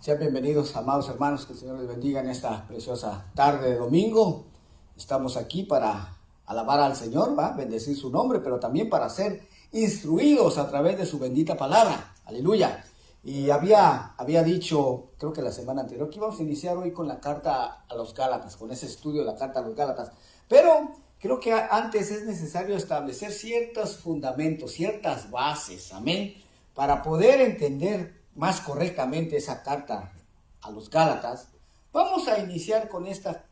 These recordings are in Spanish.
Sean bienvenidos, amados hermanos, que el Señor les bendiga en esta preciosa tarde de domingo. Estamos aquí para alabar al Señor, bendecir su nombre, pero también para ser instruidos a través de su bendita palabra. Aleluya. Y había dicho, creo que la semana anterior, que íbamos a iniciar hoy con la carta a los Gálatas, con ese estudio de la carta a los Gálatas. Pero creo que antes es necesario establecer ciertos fundamentos, ciertas bases, amén, para poder entender más correctamente esa carta a los Gálatas. Vamos a iniciar con esta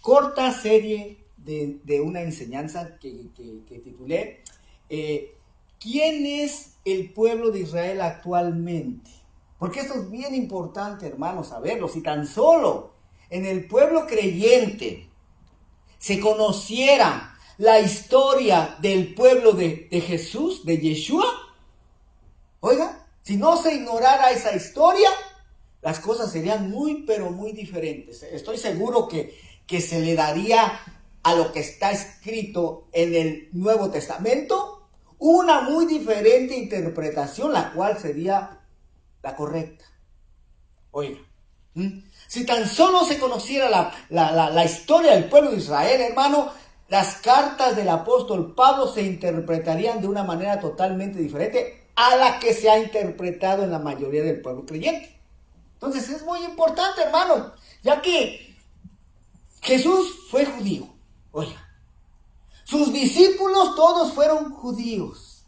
corta serie de una enseñanza que titulé ¿quién es el pueblo de Israel actualmente? Porque esto es bien importante, hermanos, saberlo. Si tan solo en el pueblo creyente se conociera la historia del pueblo de Jesús, de Yeshua, oiga, si no se ignorara esa historia, las cosas serían muy, pero muy diferentes. Estoy seguro que se le daría a lo que está escrito en el Nuevo Testamento una muy diferente interpretación, la cual sería la correcta. Oiga, si tan solo se conociera la historia del pueblo de Israel, hermano, las cartas del apóstol Pablo se interpretarían de una manera totalmente diferente a la que se ha interpretado en la mayoría del pueblo creyente. Entonces es muy importante, hermano, ya que Jesús fue judío. Oiga, sus discípulos todos fueron judíos.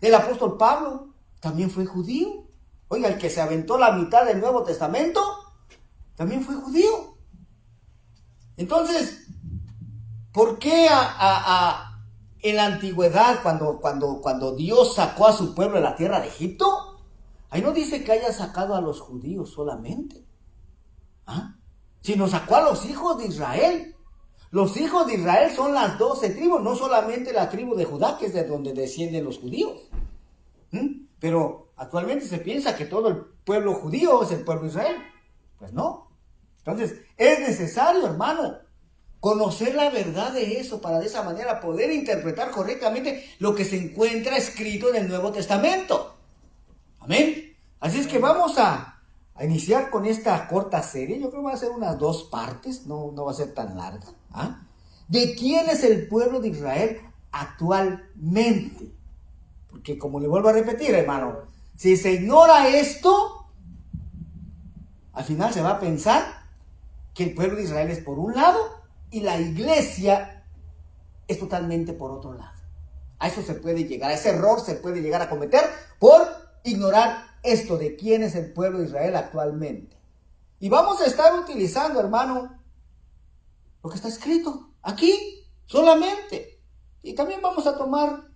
El apóstol Pablo también fue judío. Oiga, el que se aventó la mitad del Nuevo Testamento también fue judío. Entonces, ¿por qué en la antigüedad, cuando Dios sacó a su pueblo de la tierra de Egipto, ahí no dice que haya sacado a los judíos solamente, sino sacó a los hijos de Israel? Los hijos de Israel son las 12 tribus, no solamente la tribu de Judá, que es de donde descienden los judíos. Pero actualmente se piensa que todo el pueblo judío es el pueblo de Israel. Pues no. Entonces, es necesario, hermano, conocer la verdad de eso para de esa manera poder interpretar correctamente lo que se encuentra escrito en el Nuevo Testamento. Amén. Así es que vamos a iniciar con esta corta serie. Yo creo que va a ser unas 2 partes, no va a ser tan larga. ¿De quién es el pueblo de Israel actualmente? Porque como le vuelvo a repetir, hermano, si se ignora esto, al final se va a pensar que el pueblo de Israel es por un lado y la iglesia es totalmente por otro lado. A eso se puede llegar, a ese error se puede llegar a cometer por ignorar esto de quién es el pueblo de Israel actualmente. Y vamos a estar utilizando, hermano, lo que está escrito aquí solamente. Y también vamos a tomar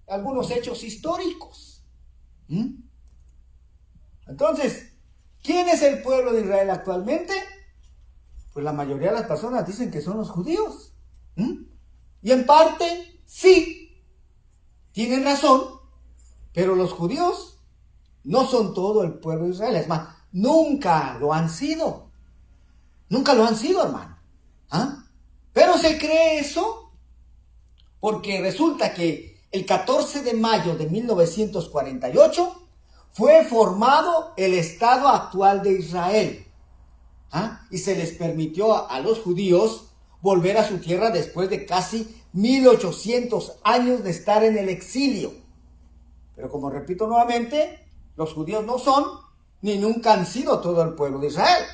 algunos hechos históricos. Entonces, ¿quién es el pueblo de Israel actualmente? Pues la mayoría de las personas dicen que son los judíos. Y en parte, sí, tienen razón, pero los judíos no son todo el pueblo de Israel. Es más, nunca lo han sido. Nunca lo han sido, hermano. Pero se cree eso porque resulta que el 14 de mayo de 1948 fue formado el Estado actual de Israel. Y se les permitió a los judíos volver a su tierra después de casi 1800 años de estar en el exilio. Pero como repito nuevamente, los judíos no son ni nunca han sido todo el pueblo de Israel.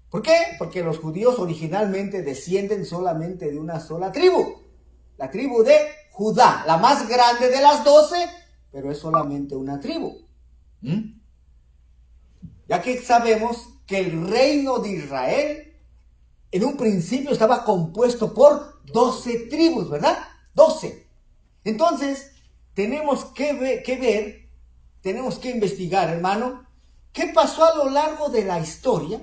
¿Por qué? Porque los judíos originalmente descienden solamente de una sola tribu, la tribu de Judá, la más grande de las 12, pero es solamente una tribu. Ya que sabemos que el reino de Israel en un principio estaba compuesto por 12 tribus, ¿verdad? 12. Entonces, tenemos que ver, tenemos que investigar, hermano, qué pasó a lo largo de la historia,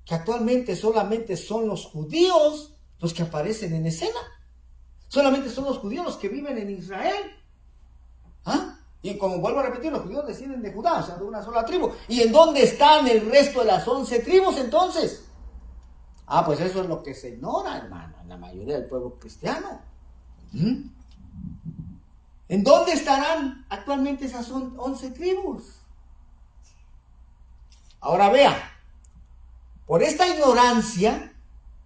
que actualmente solamente son los judíos los que aparecen en escena. Solamente son los judíos los que viven en Israel. Y como vuelvo a repetir, los judíos descienden de Judá, o sea, de una sola tribu. ¿Y en dónde están el resto de las 11 tribus entonces? Pues eso es lo que se ignora, hermano, en la mayoría del pueblo cristiano. ¿En dónde estarán actualmente esas 11 tribus? Ahora vea, por esta ignorancia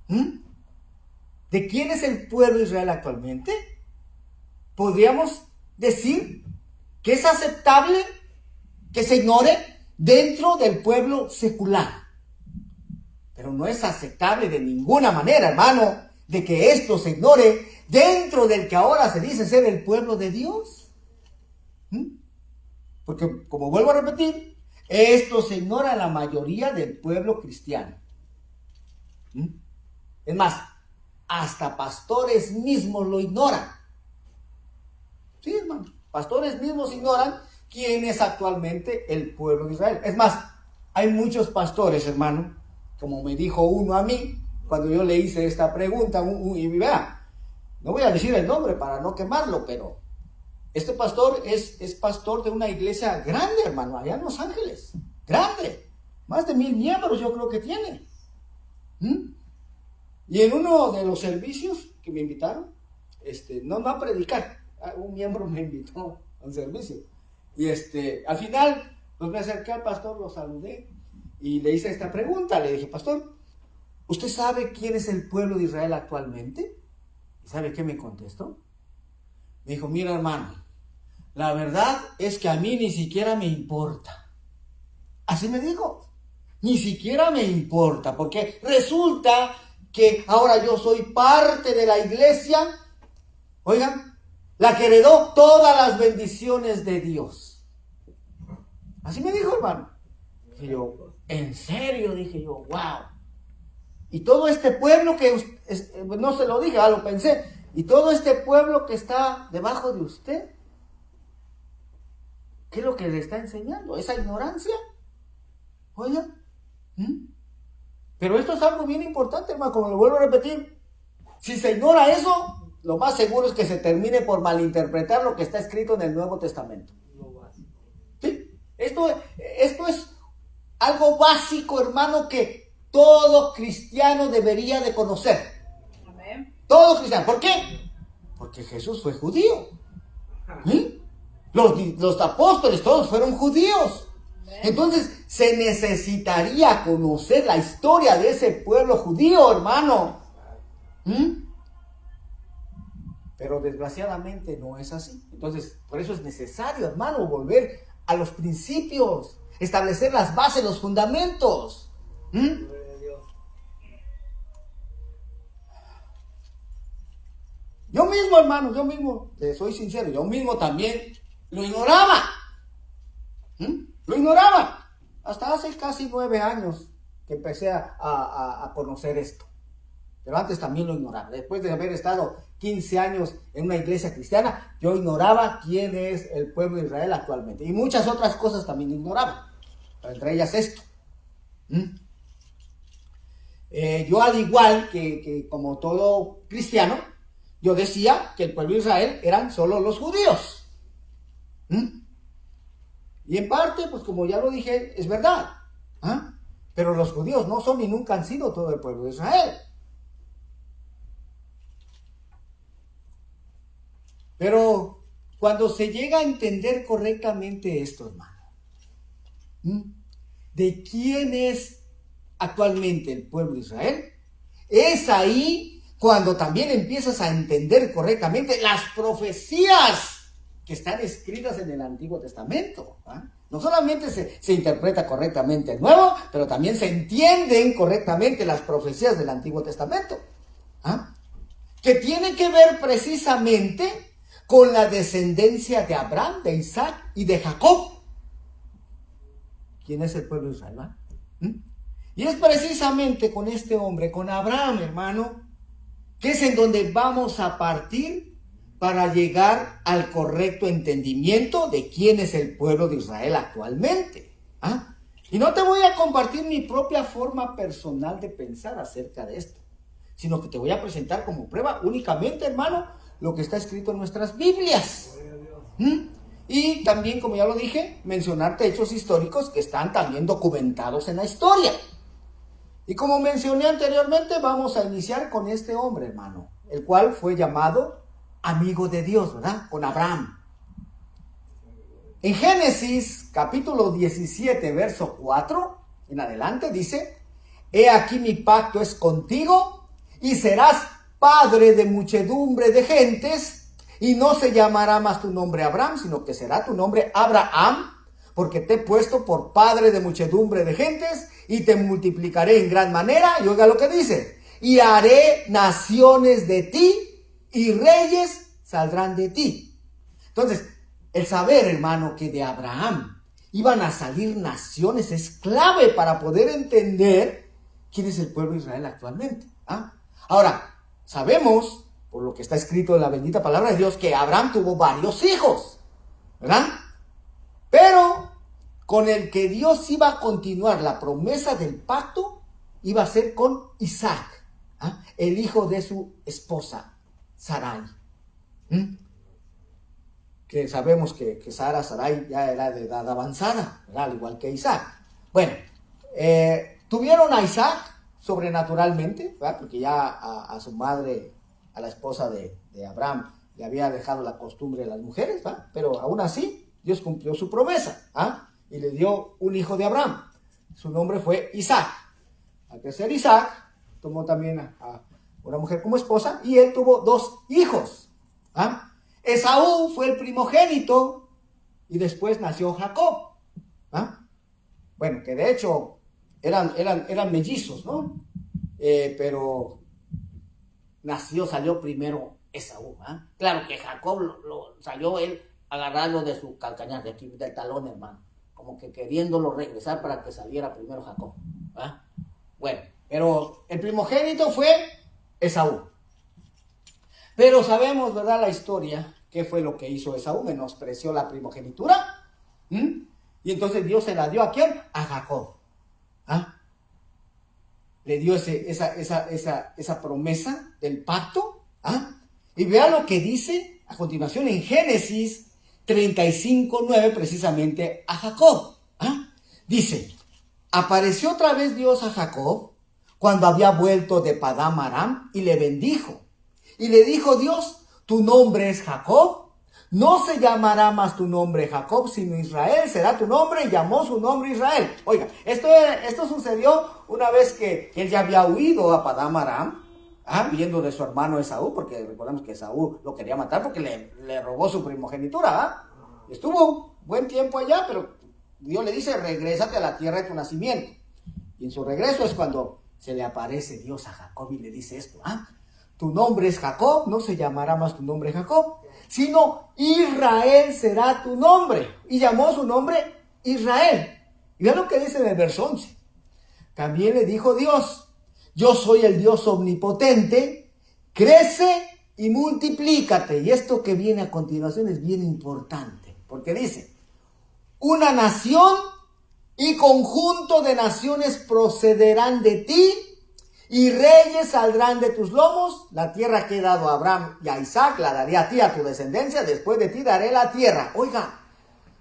de quién es el pueblo de Israel actualmente, podríamos decir que es aceptable que se ignore dentro del pueblo secular. Pero no es aceptable de ninguna manera, hermano, de que esto se ignore dentro del que ahora se dice ser el pueblo de Dios. Porque, como vuelvo a repetir, esto se ignora en la mayoría del pueblo cristiano. Es más, hasta pastores mismos lo ignoran. Sí, hermano, pastores mismos ignoran quién es actualmente el pueblo de Israel. Es más, hay muchos pastores, hermano, como me dijo uno a mí, cuando yo le hice esta pregunta, y vea, no voy a decir el nombre para no quemarlo, pero este pastor es pastor de una iglesia grande, hermano, allá en Los Ángeles, grande, más de 1000 miembros yo creo que tiene. Y en uno de los servicios que me invitaron, no a predicar, un miembro me invitó a un servicio, y al final, pues me acerqué al pastor, lo saludé, y le hice esta pregunta, le dije, pastor, ¿usted sabe quién es el pueblo de Israel actualmente? ¿Y sabe qué me contestó? Me dijo, mira hermano, la verdad es que a mí ni siquiera me importa. Así me dijo, ni siquiera me importa, porque resulta que ahora yo soy parte de la iglesia, oigan, la que heredó todas las bendiciones de Dios. Así me dijo, hermano. Dije yo, ¿en serio? Dije yo, wow. Y todo este pueblo que, no se lo dije, lo pensé, y todo este pueblo que está debajo de usted, ¿qué es lo que le está enseñando? ¿Esa ignorancia? Oiga, pero esto es algo bien importante, hermano, como lo vuelvo a repetir. Si se ignora eso, lo más seguro es que se termine por malinterpretar lo que está escrito en el Nuevo Testamento. ¿Sí? Esto es algo básico, hermano, que todo cristiano debería de conocer. Amén. Todo cristiano. ¿Por qué? Porque Jesús fue judío. ¿Sí? Los apóstoles todos fueron judíos. Amén. Entonces se necesitaría conocer la historia de ese pueblo judío, hermano. Pero desgraciadamente no es así. Entonces, por eso es necesario, hermano, volver a los principios, establecer las bases, los fundamentos. Yo mismo, hermano, soy sincero, yo mismo también lo ignoraba. Lo ignoraba. Hasta hace casi 9 años que empecé a conocer esto. Pero antes también lo ignoraba. Después de haber estado 15 años en una iglesia cristiana, yo ignoraba quién es el pueblo de Israel actualmente. Y muchas otras cosas también ignoraba. Entre ellas esto. Yo al igual que como todo cristiano, yo decía que el pueblo de Israel eran solo los judíos. Y en parte, pues como ya lo dije, es verdad. Pero los judíos no son ni nunca han sido todo el pueblo de Israel. Pero cuando se llega a entender correctamente esto, hermano, de quién es actualmente el pueblo de Israel, es ahí cuando también empiezas a entender correctamente las profecías que están escritas en el Antiguo Testamento. No solamente se interpreta correctamente el Nuevo, pero también se entienden correctamente las profecías del Antiguo Testamento, que tienen que ver precisamente con la descendencia de Abraham, de Isaac y de Jacob. ¿Quién es el pueblo de Israel? Y es precisamente con este hombre, con Abraham, hermano, que es en donde vamos a partir para llegar al correcto entendimiento de quién es el pueblo de Israel actualmente. Y no te voy a compartir mi propia forma personal de pensar acerca de esto, sino que te voy a presentar como prueba únicamente, hermano, lo que está escrito en nuestras Biblias. Y también, como ya lo dije, mencionarte hechos históricos que están también documentados en la historia. Y como mencioné anteriormente, vamos a iniciar con este hombre, hermano, el cual fue llamado amigo de Dios, ¿verdad? Con Abraham. En Génesis capítulo 17, verso 4 en adelante dice: He aquí mi pacto es contigo y serás padre de muchedumbre de gentes, y no se llamará más tu nombre Abraham, sino que será tu nombre Abraham, porque te he puesto por padre de muchedumbre de gentes y te multiplicaré en gran manera. Y oiga lo que dice: y haré naciones de ti y reyes saldrán de ti. Entonces, el saber, hermano, que de Abraham iban a salir naciones es clave para poder entender quién es el pueblo de Israel actualmente. Ahora, sabemos, por lo que está escrito en la bendita palabra de Dios, que Abraham tuvo varios hijos, ¿verdad? Pero con el que Dios iba a continuar la promesa del pacto iba a ser con Isaac, el hijo de su esposa, Sarai. Que sabemos que Sarai ya era de edad avanzada, ¿verdad? Al igual que Isaac. Bueno, tuvieron a Isaac sobrenaturalmente, ¿verdad? Porque ya a su madre, a la esposa de Abraham, le había dejado la costumbre de las mujeres, ¿verdad? Pero aún así, Dios cumplió su promesa, y le dio un hijo de Abraham. Su nombre fue Isaac. Al crecer Isaac, tomó también a una mujer como esposa, y él tuvo 2 hijos. Esaú fue el primogénito, y después nació Jacob. Bueno, que de hecho eran mellizos, ¿no? Pero salió primero Esaú. Claro que Jacob salió él agarrando de su calcañar, de aquí, del talón, hermano, como que queriéndolo regresar para que saliera primero Jacob. Bueno, pero el primogénito fue Esaú. Pero sabemos, ¿verdad?, la historia, qué fue lo que hizo Esaú. Menospreció la primogenitura. Y entonces Dios se la dio ¿a quién? A Jacob. Le dio esa promesa del pacto. Y vea lo que dice a continuación en Génesis 35:9, precisamente a Jacob. Dice: apareció otra vez Dios a Jacob cuando había vuelto de Padán Aram y le bendijo. Y le dijo Dios: tu nombre es Jacob, no se llamará más tu nombre Jacob, sino Israel será tu nombre, y llamó su nombre Israel. Oiga, esto sucedió una vez que él ya había huido a Padán Aram, huyendo de su hermano Esaú, porque recordemos que Esaú lo quería matar porque le robó su primogenitura. Estuvo buen tiempo allá, pero Dios le dice: regrésate a la tierra de tu nacimiento. Y en su regreso es cuando se le aparece Dios a Jacob y le dice esto: tu nombre es Jacob, no se llamará más tu nombre Jacob, sino Israel será tu nombre. Y llamó su nombre Israel. Y vean lo que dice en el verso 11. También le dijo Dios: yo soy el Dios omnipotente, crece y multiplícate. Y esto que viene a continuación es bien importante, porque dice: una nación y conjunto de naciones procederán de ti, y reyes saldrán de tus lomos. La tierra que he dado a Abraham y a Isaac la daré a ti, a tu descendencia. Después de ti daré la tierra. Oiga,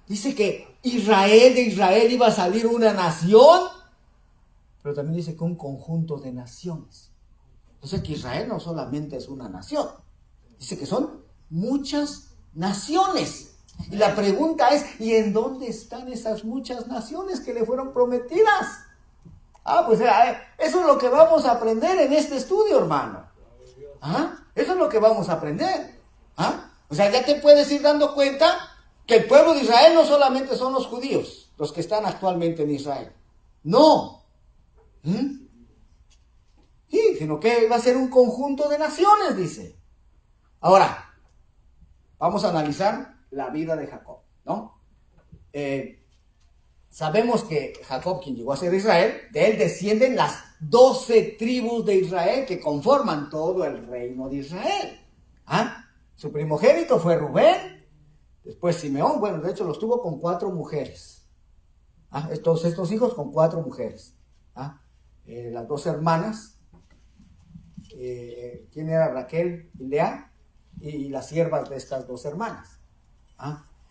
dice que de Israel iba a salir una nación, pero también dice que un conjunto de naciones. O sea que Israel no solamente es una nación, dice que son muchas naciones. Y la pregunta es: ¿y en dónde están esas muchas naciones que le fueron prometidas? Pues eso es lo que vamos a aprender en este estudio, hermano. Eso es lo que vamos a aprender. O sea, ya te puedes ir dando cuenta que el pueblo de Israel no solamente son los judíos, los que están actualmente en Israel. No. Sí, sino que va a ser un conjunto de naciones, dice. Ahora, vamos a analizar la vida de Jacob, ¿no? Sabemos que Jacob, quien llegó a ser Israel, de él descienden las 12 tribus de Israel que conforman todo el reino de Israel. Su primogénito fue Rubén, después Simeón. Bueno, de hecho los tuvo con 4 mujeres. Estos hijos con 4 mujeres. Las 2 hermanas, ¿quién era? Raquel y Lea, y las siervas de estas 2 hermanas.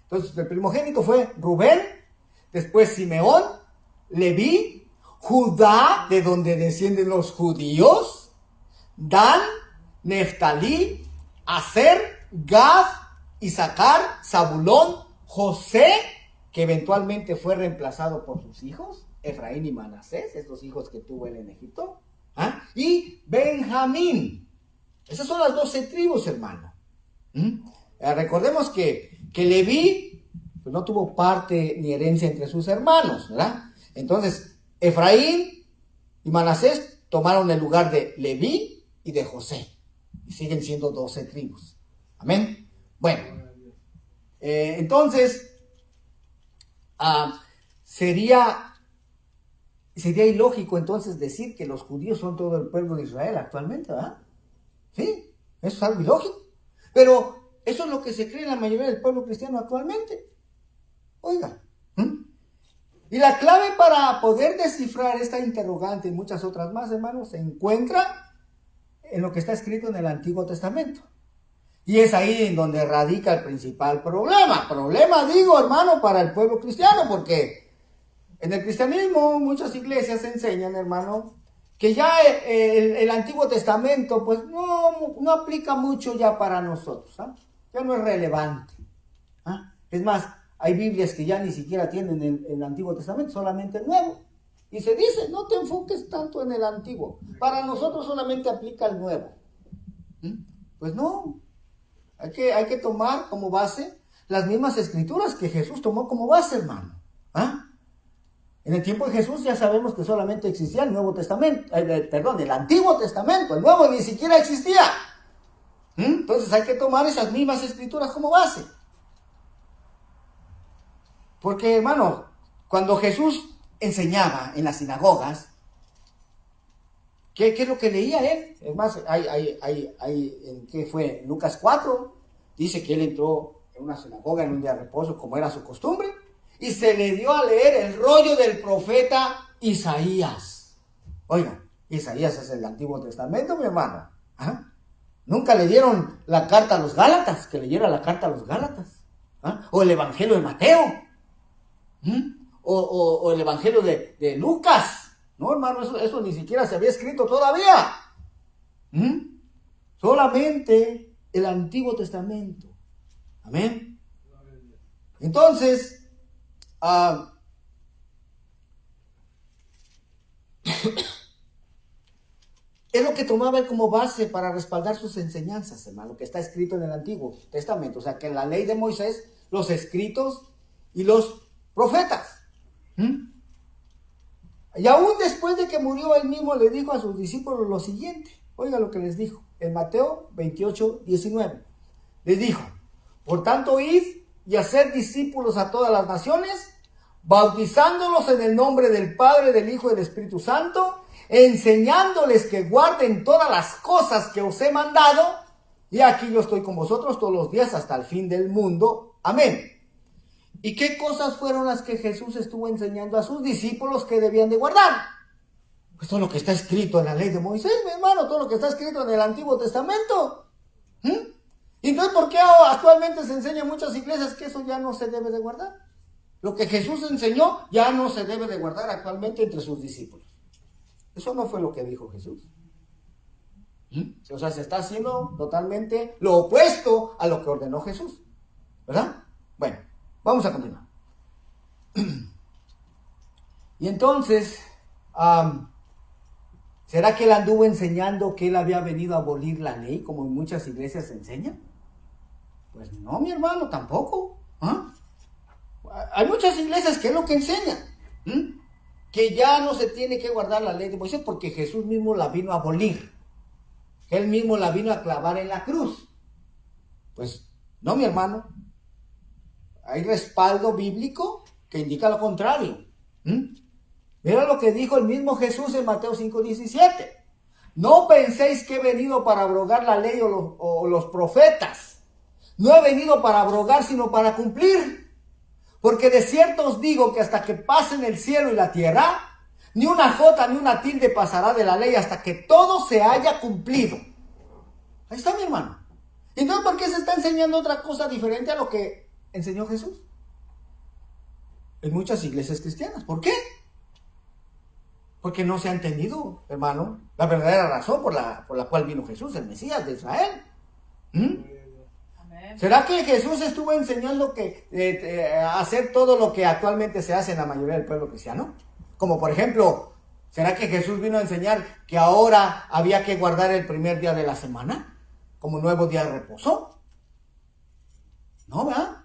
Entonces el primogénito fue Rubén, después Simeón, Leví, Judá, de donde descienden los judíos, Dan, Neftalí, Aser, Gad, Isaacar, Zabulón, José que eventualmente fue reemplazado por sus hijos, Efraín y Manasés, estos hijos que tuvo él en Egipto, y Benjamín. Esas son las 12 tribus, hermano. Recordemos que Leví pues, no tuvo parte ni herencia entre sus hermanos, ¿verdad? Entonces, Efraín y Manasés tomaron el lugar de Leví y de José. Y siguen siendo 12 tribus. Amén. Bueno, entonces, sería ilógico entonces decir que los judíos son todo el pueblo de Israel actualmente, ¿verdad? Sí, eso es algo ilógico. Pero eso es lo que se cree en la mayoría del pueblo cristiano actualmente. Oiga. Y la clave para poder descifrar esta interrogante y muchas otras más, hermanos, se encuentra en lo que está escrito en el Antiguo Testamento. Y es ahí en donde radica el principal problema. Problema, digo, hermano, para el pueblo cristiano, porque en el cristianismo muchas iglesias enseñan, hermano, que ya el Antiguo Testamento pues no aplica mucho ya para nosotros, ya no es relevante. Es más, hay Biblias que ya ni siquiera tienen el Antiguo Testamento, solamente el Nuevo. Y se dice, no te enfoques tanto en el Antiguo, para nosotros solamente aplica el Nuevo. Pues no, hay que tomar como base las mismas escrituras que Jesús tomó como base, hermano. En el tiempo de Jesús ya sabemos que solamente existía el Nuevo Testamento, el Antiguo Testamento, el Nuevo ni siquiera existía. Entonces hay que tomar esas mismas escrituras como base. Porque, hermano, cuando Jesús enseñaba en las sinagogas, ¿qué es lo que leía él? Es más, ¿en qué fue? En Lucas 4, dice que él entró en una sinagoga en un día de reposo, como era su costumbre, y se le dio a leer el rollo del profeta Isaías. Oiga, Isaías es el Antiguo Testamento, mi hermano. Nunca le dieron la carta a los Gálatas, que leyera la carta a los Gálatas. O el Evangelio de Mateo. O el Evangelio de Lucas. No, hermano, eso ni siquiera se había escrito todavía. Solamente el Antiguo Testamento. Amén. Entonces, es lo que tomaba él como base para respaldar sus enseñanzas, hermano, lo que está escrito en el Antiguo Testamento. O sea, que en la ley de Moisés, los escritos y los profetas. Y aún después de que murió, él mismo le dijo a sus discípulos lo siguiente. Oiga lo que les dijo en Mateo 28:19. Les dijo, por tanto, id y haced discípulos a todas las naciones, bautizándolos en el nombre del Padre, del Hijo y del Espíritu Santo, enseñándoles que guarden todas las cosas que os he mandado, y aquí yo estoy con vosotros todos los días hasta el fin del mundo. Amén. ¿Y qué cosas fueron las que Jesús estuvo enseñando a sus discípulos que debían de guardar? Pues todo lo que está escrito en la ley de Moisés, mi hermano, todo lo que está escrito en el Antiguo Testamento. Entonces, ¿por qué actualmente se enseña en muchas iglesias que eso ya no se debe de guardar? Lo que Jesús enseñó ya no se debe de guardar actualmente entre sus discípulos. Eso no fue lo que dijo Jesús. O sea, se está haciendo totalmente lo opuesto a lo que ordenó Jesús. ¿Verdad? Bueno, vamos a continuar. Y entonces, ¿será que él anduvo enseñando que él había venido a abolir la ley, como en muchas iglesias se enseña? Pues no, mi hermano, tampoco. Hay muchas iglesias que es lo que enseñan, que ya no se tiene que guardar la ley de Moisés porque Jesús mismo la vino a abolir. Él mismo la vino a clavar en la cruz. Pues no, mi hermano. Hay respaldo bíblico que indica lo contrario. Mira lo que dijo el mismo Jesús en Mateo 5:17. No penséis que he venido para abrogar la ley o los profetas. No he venido para abrogar, sino para cumplir. Porque de cierto os digo que hasta que pasen el cielo y la tierra, ni una jota ni una tilde pasará de la ley hasta que todo se haya cumplido. Ahí está, mi hermano. Entonces, ¿por qué se está enseñando otra cosa diferente a lo que enseñó Jesús? En muchas iglesias cristianas. ¿Por qué? Porque no se ha entendido, hermano, la verdadera razón por la cual vino Jesús, el Mesías de Israel. ¿Será que Jesús estuvo enseñando a hacer todo lo que actualmente se hace en la mayoría del pueblo cristiano? Como por ejemplo, ¿será que Jesús vino a enseñar que ahora había que guardar el primer día de la semana como nuevo día de reposo? No, ¿verdad?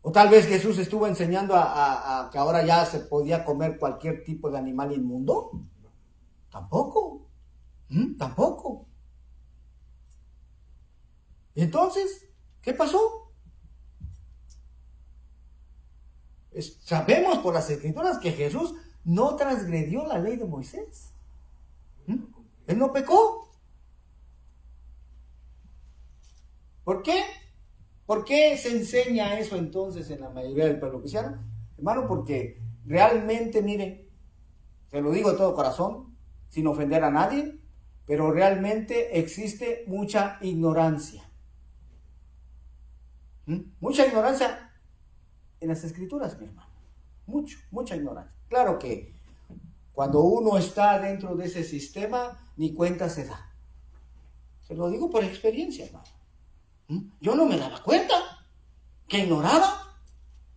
O tal vez Jesús estuvo enseñando a que ahora ya se podía comer cualquier tipo de animal inmundo. Tampoco. Tampoco. ¿Y entonces qué pasó? Sabemos por las Escrituras que Jesús no transgredió la ley de Moisés. Él no pecó. ¿Por qué? ¿Por qué se enseña eso entonces en la mayoría del pueblo cristiano? Hermano, porque realmente, mire, se lo digo de todo corazón, sin ofender a nadie, pero realmente existe mucha ignorancia. Mucha ignorancia en las Escrituras, mi hermano. Mucha ignorancia. Claro que cuando uno está dentro de ese sistema, ni cuenta se da. Se lo digo por experiencia, hermano. Yo no me daba cuenta que ignoraba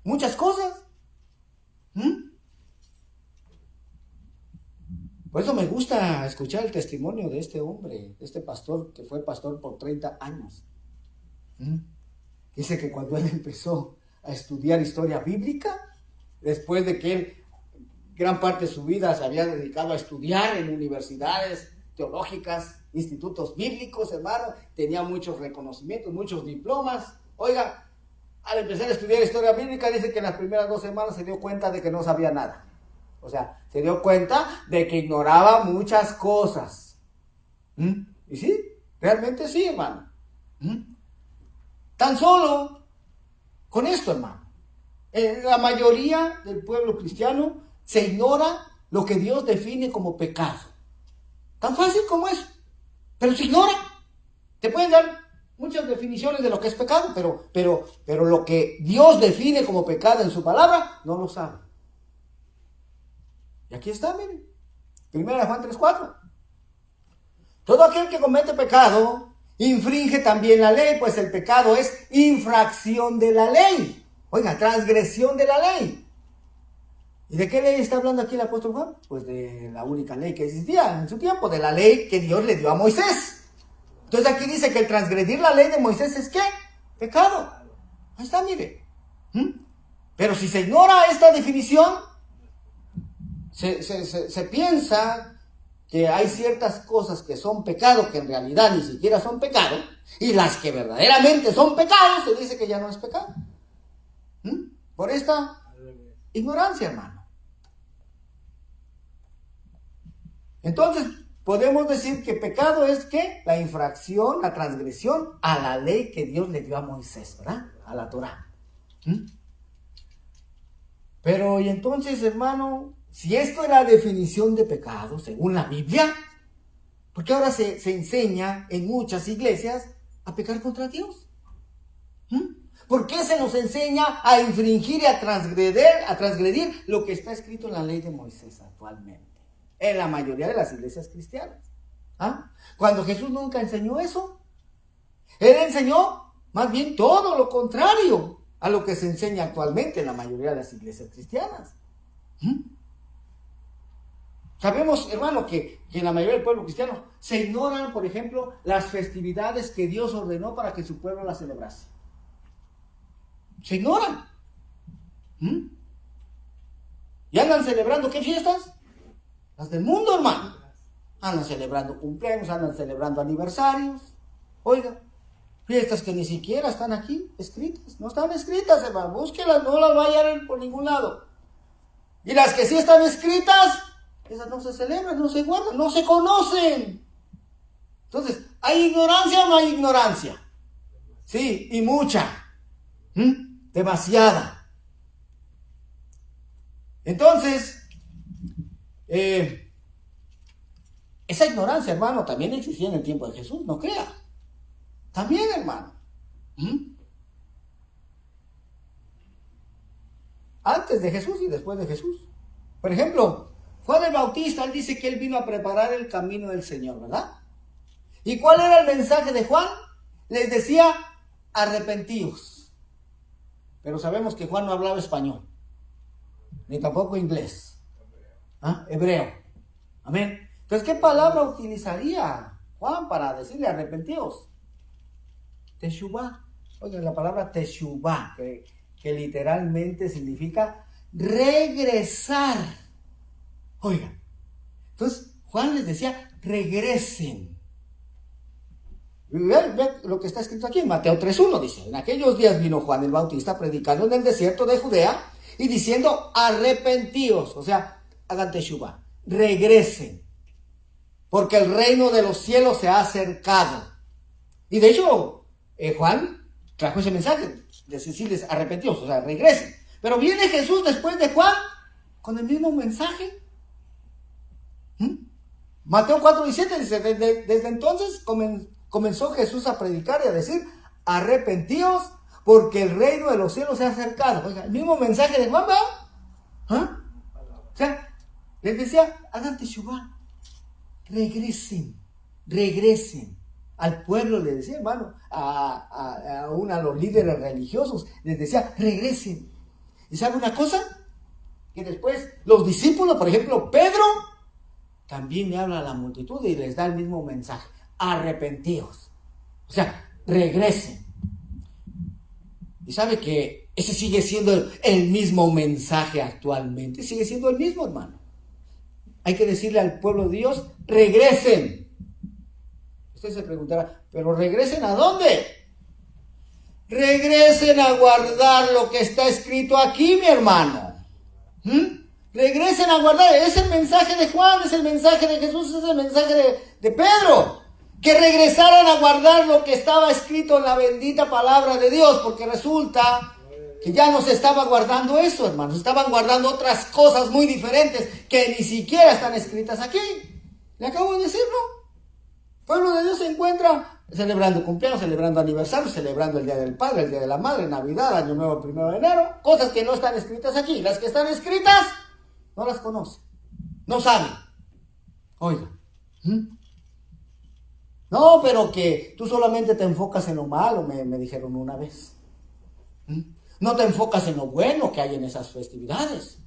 muchas cosas. Por eso me gusta escuchar el testimonio de este hombre, de este pastor que fue pastor por 30 años. Dice que cuando él empezó a estudiar historia bíblica, después de que él gran parte de su vida se había dedicado a estudiar en universidades teológicas, institutos bíblicos, hermano, tenía muchos reconocimientos, muchos diplomas. Oiga, al empezar a estudiar historia bíblica, dice que en las primeras 2 semanas se dio cuenta de que no sabía nada. O sea, se dio cuenta de que ignoraba muchas cosas. Y sí, realmente sí, hermano. Tan solo con esto, hermano. La mayoría del pueblo cristiano se ignora lo que Dios define como pecado. Tan fácil como eso. Pero se ignora. Te pueden dar muchas definiciones de lo que es pecado, pero lo que Dios define como pecado en su palabra, no lo sabe. Y aquí está, miren. 1 Juan 3:4. Todo aquel que comete pecado infringe también la ley, pues el pecado es infracción de la ley. Oiga, transgresión de la ley. ¿Y de qué ley está hablando aquí el apóstol Juan? Pues de la única ley que existía en su tiempo, de la ley que Dios le dio a Moisés. Entonces aquí dice que el transgredir la ley de Moisés es ¿qué? Pecado. Ahí está, mire. Pero si se ignora esta definición, se piensa que hay ciertas cosas que son pecado que en realidad ni siquiera son pecado, y las que verdaderamente son pecados se dice que ya no es pecado. Por esta ignorancia, hermano. Entonces, podemos decir que pecado es ¿qué? La infracción, la transgresión a la ley que Dios le dio a Moisés, ¿verdad? A la Torá. Pero, y entonces, hermano, si esto es la definición de pecado, según la Biblia, ¿por qué ahora se enseña en muchas iglesias a pecar contra Dios? ¿Por qué se nos enseña a infringir y a transgredir lo que está escrito en la ley de Moisés actualmente? En la mayoría de las iglesias cristianas. Cuando Jesús nunca enseñó eso. Él enseñó más bien todo lo contrario a lo que se enseña actualmente en la mayoría de las iglesias cristianas. Sabemos, hermano, que en la mayoría del pueblo cristiano se ignoran, por ejemplo, las festividades que Dios ordenó para que su pueblo las celebrase. Se ignoran. ¿Y andan celebrando qué fiestas? Las del mundo, hermano. Andan celebrando cumpleaños, andan celebrando aniversarios. Oiga, fiestas que ni siquiera están aquí escritas. No están escritas, hermano. Búsquelas, no las vayan por ningún lado. Y las que sí están escritas, esas no se celebran, no se guardan, no se conocen. Entonces, ¿hay ignorancia o no hay ignorancia? Sí, y mucha. Demasiada. Entonces, esa ignorancia, hermano, también existía en el tiempo de Jesús, no crea. También, hermano. Antes de Jesús y después de Jesús. Por ejemplo, Juan el Bautista, él dice que él vino a preparar el camino del Señor, ¿verdad? ¿Y cuál era el mensaje de Juan? Les decía, arrepentíos. Pero sabemos que Juan no hablaba español, ni tampoco inglés, hebreo. Amén. Entonces, ¿qué palabra utilizaría Juan para decirle arrepentíos? Teshuvah. Oigan, la palabra teshuvah, que literalmente significa regresar. Oigan, entonces Juan les decía, regresen. Ve lo que está escrito aquí en Mateo 3:1, dice, en aquellos días vino Juan el Bautista predicando en el desierto de Judea y diciendo, arrepentíos, o sea, hagan teshuvah, regresen, porque el reino de los cielos se ha acercado. Y de hecho, Juan trajo ese mensaje, de decirles arrepentíos, o sea, regresen. Pero viene Jesús después de Juan con el mismo mensaje. Mateo 4:17 dice, desde entonces comenzó Jesús a predicar y a decir, arrepentíos porque el reino de los cielos se ha acercado. Oiga, el mismo mensaje de Juan, ¿verdad? O sea, les decía, hagan teshuvah, regresen. Al pueblo le decía, hermano, a los líderes religiosos, les decía, regresen. ¿Y sabe una cosa? Que después los discípulos, por ejemplo, Pedro, también le habla a la multitud y les da el mismo mensaje, arrepentíos. O sea, regresen. Y sabe que ese sigue siendo el mismo mensaje actualmente, sigue siendo el mismo, hermano. Hay que decirle al pueblo de Dios, regresen. Usted se preguntará, ¿pero regresen a dónde? Regresen a guardar lo que está escrito aquí, mi hermano. Regresen a guardar. Es el mensaje de Juan, es el mensaje de Jesús, es el mensaje de Pedro. Que regresaran a guardar lo que estaba escrito en la bendita palabra de Dios, porque resulta que ya no se estaba guardando eso, hermanos. Estaban guardando otras cosas muy diferentes que ni siquiera están escritas aquí. Le acabo de decirlo. El pueblo de Dios se encuentra celebrando cumpleaños, celebrando aniversarios, celebrando el Día del Padre, el Día de la Madre, Navidad, Año Nuevo, 1 de enero. Cosas que no están escritas aquí. Las que están escritas, no las conocen. No saben. Oiga. No, pero que tú solamente te enfocas en lo malo, me dijeron una vez. No te enfocas en lo bueno que hay en esas festividades.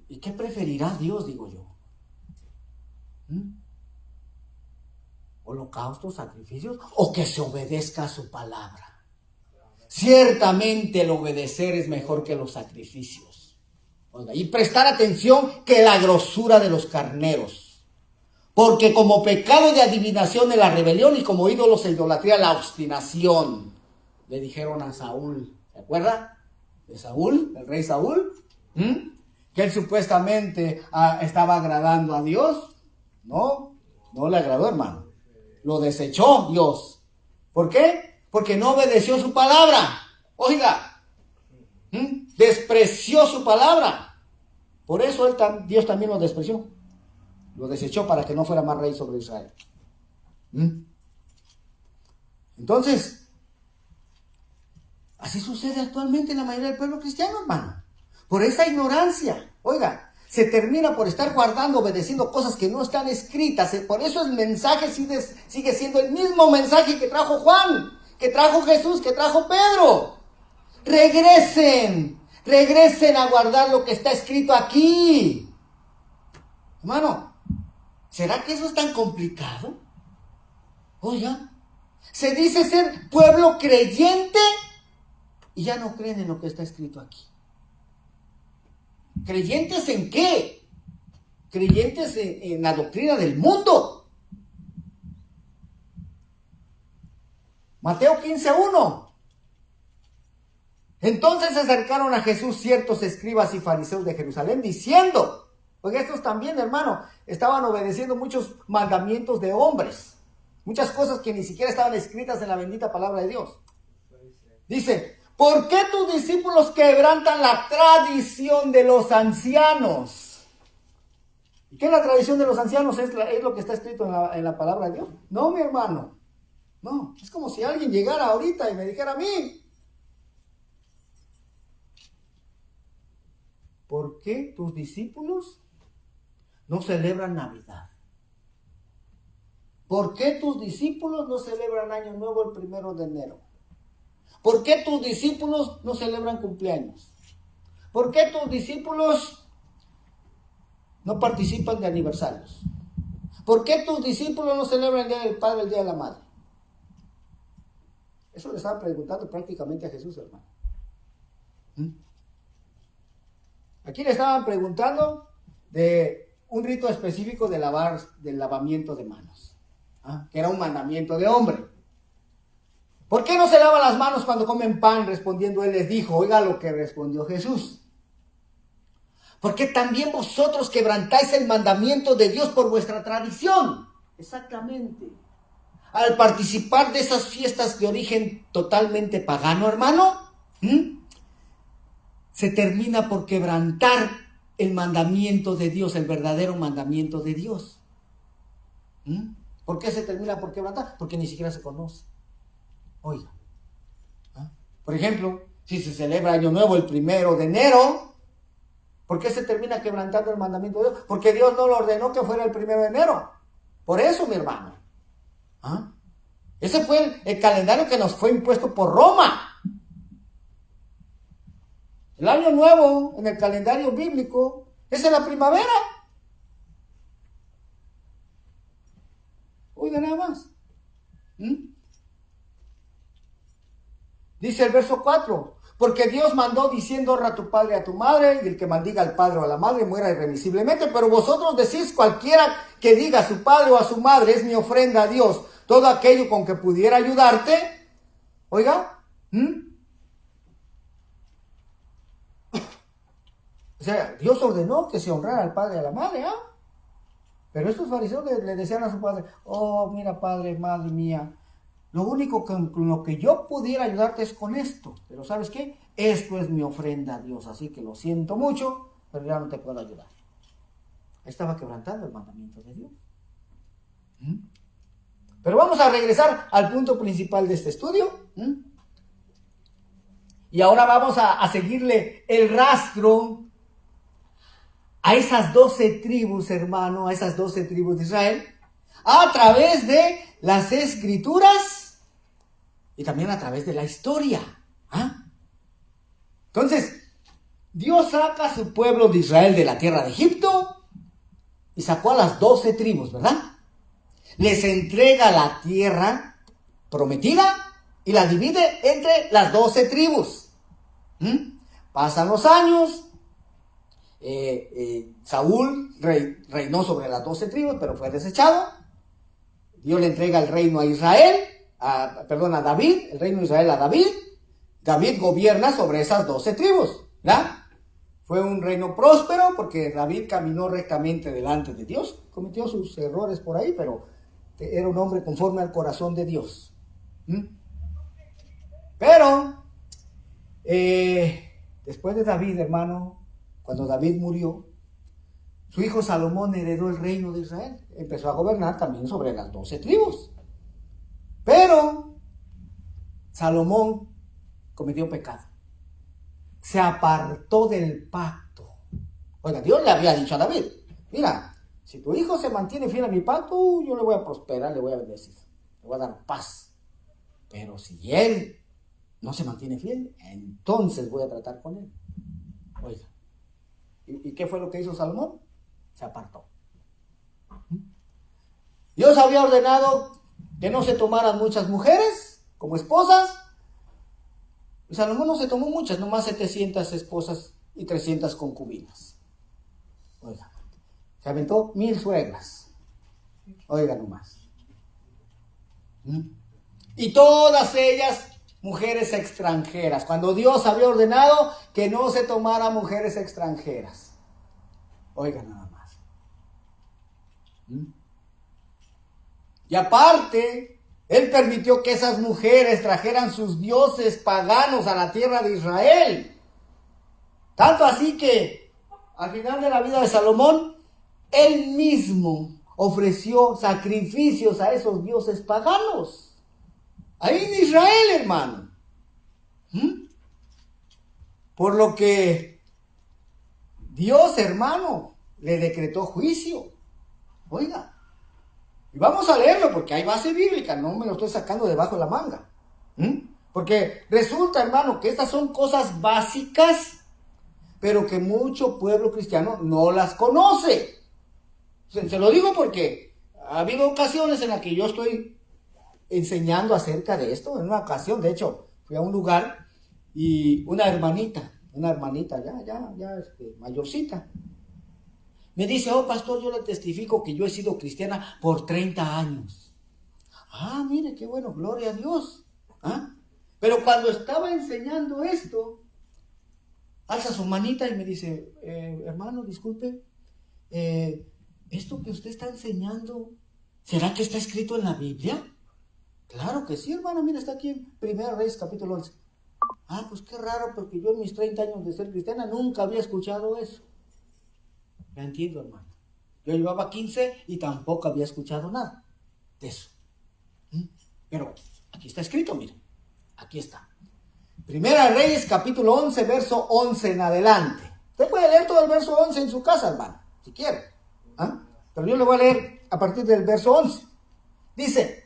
¿Y qué preferirá Dios, digo yo? ¿Holocaustos, sacrificios? ¿O que se obedezca a su palabra? Ciertamente el obedecer es mejor que los sacrificios. Oiga, y prestar atención que la grosura de los carneros. Porque como pecado de adivinación es la rebelión y como ídolos e idolatría la obstinación. Le dijeron a Saúl, ¿se acuerda? De Saúl, el rey Saúl, que él supuestamente estaba agradando a Dios. No le agradó, hermano. Lo desechó Dios. ¿Por qué? Porque no obedeció su palabra. Oiga, despreció su palabra. Por eso Dios también lo despreció. Lo desechó para que no fuera más rey sobre Israel. Entonces, así sucede actualmente en la mayoría del pueblo cristiano, hermano. Por esa ignorancia. Oiga, se termina por estar guardando, obedeciendo cosas que no están escritas. Por eso el mensaje sigue siendo el mismo mensaje que trajo Juan, que trajo Jesús, que trajo Pedro. Regresen a guardar lo que está escrito aquí. Hermano, ¿será que eso es tan complicado? Oiga, se dice ser pueblo creyente y ya no creen en lo que está escrito aquí. ¿Creyentes en qué? Creyentes en la doctrina del mundo. Mateo 15:1. Entonces se acercaron a Jesús ciertos escribas y fariseos de Jerusalén diciendo, porque estos también, hermano, estaban obedeciendo muchos mandamientos de hombres, muchas cosas que ni siquiera estaban escritas en la bendita palabra de Dios. Dice, ¿por qué tus discípulos quebrantan la tradición de los ancianos? ¿Y qué es la tradición de los ancianos? ¿Es lo que está escrito en la palabra de Dios? No, mi hermano. No, es como si alguien llegara ahorita y me dijera a mí, ¿por qué tus discípulos no celebran Navidad? ¿por qué tus discípulos no celebran Año Nuevo el 1 de enero? ¿Por qué tus discípulos no celebran cumpleaños? ¿Por qué tus discípulos no participan de aniversarios? ¿Por qué tus discípulos no celebran el Día del Padre, el Día de la Madre? Eso le estaban preguntando prácticamente a Jesús, hermano. Aquí le estaban preguntando de un rito específico del lavamiento de manos, que era un mandamiento de hombre. ¿Por qué no se lavan las manos cuando comen pan? Respondiendo él les dijo, oiga lo que respondió Jesús. Porque también vosotros quebrantáis el mandamiento de Dios por vuestra tradición. Exactamente. Al participar de esas fiestas de origen totalmente pagano, hermano, se termina por quebrantar el mandamiento de Dios, el verdadero mandamiento de Dios. ¿Por qué se termina por quebrantar? Porque ni siquiera se conoce. Oiga, por ejemplo, si se celebra Año Nuevo el 1 de enero, ¿por qué se termina quebrantando el mandamiento de Dios? Porque Dios no lo ordenó que fuera el 1 de enero. Por eso, mi hermano. Ese fue el calendario que nos fue impuesto por Roma. El Año Nuevo en el calendario bíblico es en la primavera. Oiga nada más. Dice el verso 4, porque Dios mandó diciendo, honra a tu padre y a tu madre, y el que maldiga al padre o a la madre muera irremisiblemente, pero vosotros decís, cualquiera que diga a su padre o a su madre es mi ofrenda a Dios, todo aquello con que pudiera ayudarte, oiga, o sea, Dios ordenó que se honrara al padre y a la madre, pero estos fariseos le decían a su padre, oh, mira padre, madre mía, lo único con lo que yo pudiera ayudarte es con esto. Pero ¿sabes qué? Esto es mi ofrenda a Dios. Así que lo siento mucho, pero ya no te puedo ayudar. Estaba quebrantando el mandamiento de Dios. Pero vamos a regresar al punto principal de este estudio. Y ahora vamos a seguirle el rastro a esas 12 tribus, hermano, a esas 12 tribus de Israel, a través de las escrituras y también a través de la historia. Entonces, Dios saca a su pueblo de Israel de la tierra de Egipto y sacó a las 12 tribus, ¿verdad? Les entrega la tierra prometida y la divide entre las 12 tribus. Pasan los años, Saúl reinó sobre las 12 tribus, pero fue desechado. Dios le entrega el reino a Israel, a David, el reino de Israel a David. David gobierna sobre esas 12 tribus, ¿verdad? Fue un reino próspero porque David caminó rectamente delante de Dios. Cometió sus errores por ahí, pero era un hombre conforme al corazón de Dios. Pero, después de David, hermano, cuando David murió, su hijo Salomón heredó el reino de Israel. Empezó a gobernar también sobre las 12 tribus. Pero Salomón cometió pecado. Se apartó del pacto. Oiga, Dios le había dicho a David, mira, si tu hijo se mantiene fiel a mi pacto, yo le voy a prosperar, le voy a bendecir, le voy a dar paz. Pero si él no se mantiene fiel, entonces voy a tratar con él. Oiga, ¿y qué fue lo que hizo Salomón? Se apartó. Dios había ordenado que no se tomaran muchas mujeres como esposas. Y Salomón no se tomó muchas, nomás 700 esposas y 300 concubinas. Oiga, se aventó 1000 suegras. Oiga nomás. Y todas ellas mujeres extranjeras, cuando Dios había ordenado que no se tomara mujeres extranjeras. Oiga nada más. Y aparte, Él permitió que esas mujeres trajeran sus dioses paganos a la tierra de Israel. Tanto así que, al final de la vida de Salomón, él mismo ofreció sacrificios a esos dioses paganos. Ahí en Israel, hermano. Por lo que Dios, hermano, le decretó juicio. Oiga. Y vamos a leerlo porque hay base bíblica, no me lo estoy sacando debajo de la manga. Porque resulta, hermano, que estas son cosas básicas, pero que mucho pueblo cristiano no las conoce. Se lo digo porque ha habido ocasiones en las que yo estoy enseñando acerca de esto. En una ocasión, de hecho, fui a un lugar y una hermanita ya mayorcita, me dice: oh pastor, yo le testifico que yo he sido cristiana por 30 años. Ah, mire, qué bueno, gloria a Dios. Pero cuando estaba enseñando esto, alza su manita y me dice: hermano, disculpe, esto que usted está enseñando, ¿será que está escrito en la Biblia? Claro que sí, hermano, mira, está aquí en 1 Reyes capítulo 11. Ah, pues qué raro, porque yo en mis 30 años de ser cristiana nunca había escuchado eso. Ya entiendo, hermano. Yo llevaba 15 y tampoco había escuchado nada de eso. Pero aquí está escrito, mire. Aquí está. 1 Reyes capítulo 11, verso 11 en adelante. Usted puede leer todo el verso 11 en su casa, hermano, si quiere. Pero yo le voy a leer a partir del verso 11. Dice: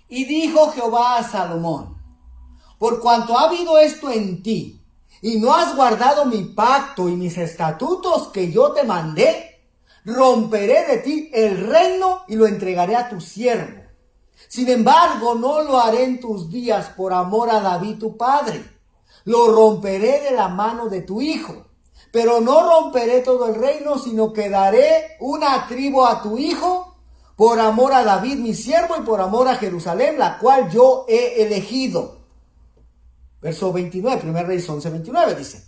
y dijo Jehová a Salomón: por cuanto ha habido esto en ti, y no has guardado mi pacto y mis estatutos que yo te mandé, romperé de ti el reino y lo entregaré a tu siervo. Sin embargo, no lo haré en tus días por amor a David tu padre. Lo romperé de la mano de tu hijo. Pero no romperé todo el reino, sino que daré una tribu a tu hijo por amor a David mi siervo y por amor a Jerusalén, la cual yo he elegido. Verso 29, 1 Reyes 11, 29 dice: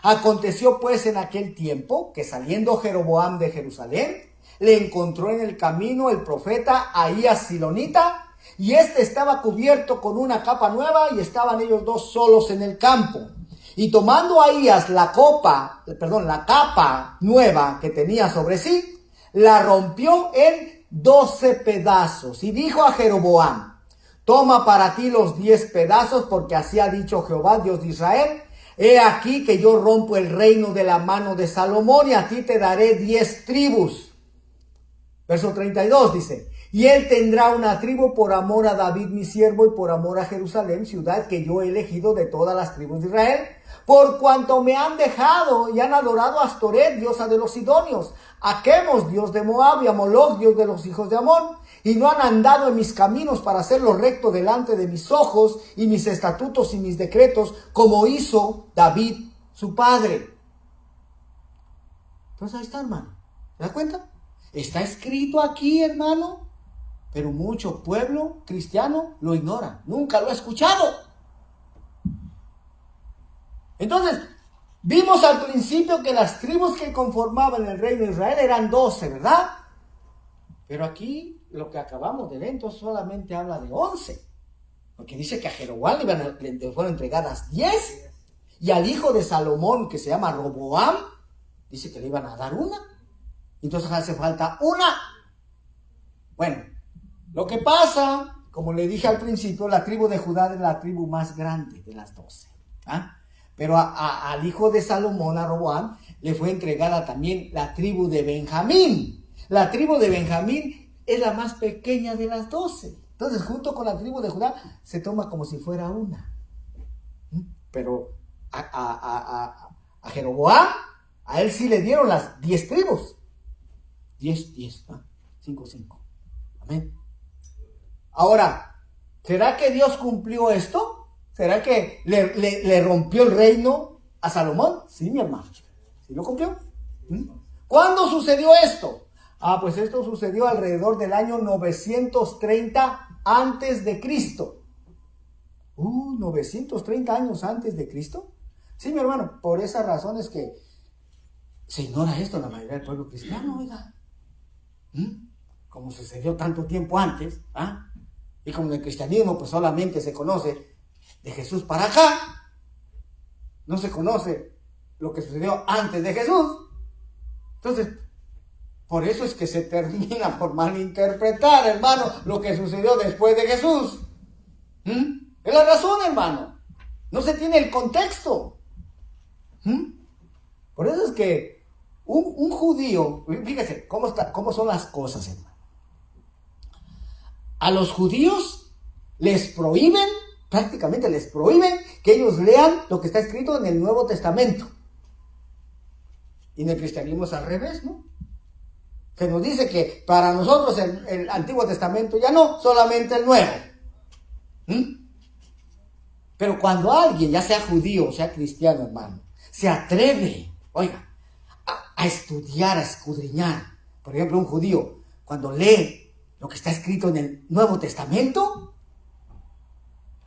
aconteció pues en aquel tiempo que saliendo Jeroboam de Jerusalén, le encontró en el camino el profeta Ahías Silonita, y éste estaba cubierto con una capa nueva, y estaban ellos dos solos en el campo. Y tomando Ahías la capa nueva que tenía sobre sí, la rompió en 12 pedazos, y dijo a Jeroboam: toma para ti los 10 pedazos, porque así ha dicho Jehová, Dios de Israel: he aquí que yo rompo el reino de la mano de Salomón, y a ti te daré 10 tribus. Verso 32 dice: y él tendrá una tribu por amor a David mi siervo, y por amor a Jerusalén, ciudad que yo he elegido de todas las tribus de Israel, por cuanto me han dejado y han adorado a Astoret, diosa de los sidonios, a Quemos, dios de Moab, y a Moloc, dios de los hijos de Amón, y no han andado en mis caminos para hacerlo recto delante de mis ojos, y mis estatutos y mis decretos, como hizo David su padre. Entonces ahí está, hermano. ¿Se da cuenta? Está escrito aquí, hermano, pero mucho pueblo cristiano lo ignora. Nunca lo ha escuchado. Entonces, vimos al principio que las tribus que conformaban el reino de Israel eran 12, ¿verdad? Pero aquí lo que acabamos de ver entonces solamente habla de 11. Porque dice que a Jeroboam le fueron entregadas 10. Y al hijo de Salomón, que se llama Roboam, dice que le iban a dar una. Entonces hace falta una. Bueno, lo que pasa, como le dije al principio, la tribu de Judá es la tribu más grande de las 12. Pero al hijo de Salomón, a Roboam, le fue entregada también la tribu de Benjamín. La tribu de Benjamín es la más pequeña de las 12. Entonces, junto con la tribu de Judá, se toma como si fuera una. Pero a Jeroboam, a él sí le dieron las 10 tribus. 10, 5, 5. Amén. Ahora, ¿será que Dios cumplió esto? ¿Será que le rompió el reino a Salomón? Sí, mi hermano. ¿Sí lo cumplió? ¿Cuándo sucedió esto? Pues esto sucedió alrededor del año 930 antes de Cristo. 930 años antes de Cristo. Sí, mi hermano, por esa razón es que se ignora esto en la mayoría del pueblo cristiano, oiga. Como sucedió tanto tiempo antes, y como en el cristianismo pues solamente se conoce de Jesús para acá, no se conoce lo que sucedió antes de Jesús. Entonces, por eso es que se termina por malinterpretar, hermano, lo que sucedió después de Jesús. Es la razón, hermano. No se tiene el contexto. Por eso es que un judío, fíjese cómo son las cosas, hermano. a los judíos les prohíben, prácticamente les prohíben que ellos lean lo que está escrito en el Nuevo Testamento. Y en el cristianismo es al revés, ¿no? Que nos dice que para nosotros el Antiguo Testamento ya no, solamente el Nuevo. Pero cuando alguien, ya sea judío o sea cristiano, hermano, se atreve, oiga, a estudiar, a escudriñar, por ejemplo, un judío, cuando lee lo que está escrito en el Nuevo Testamento,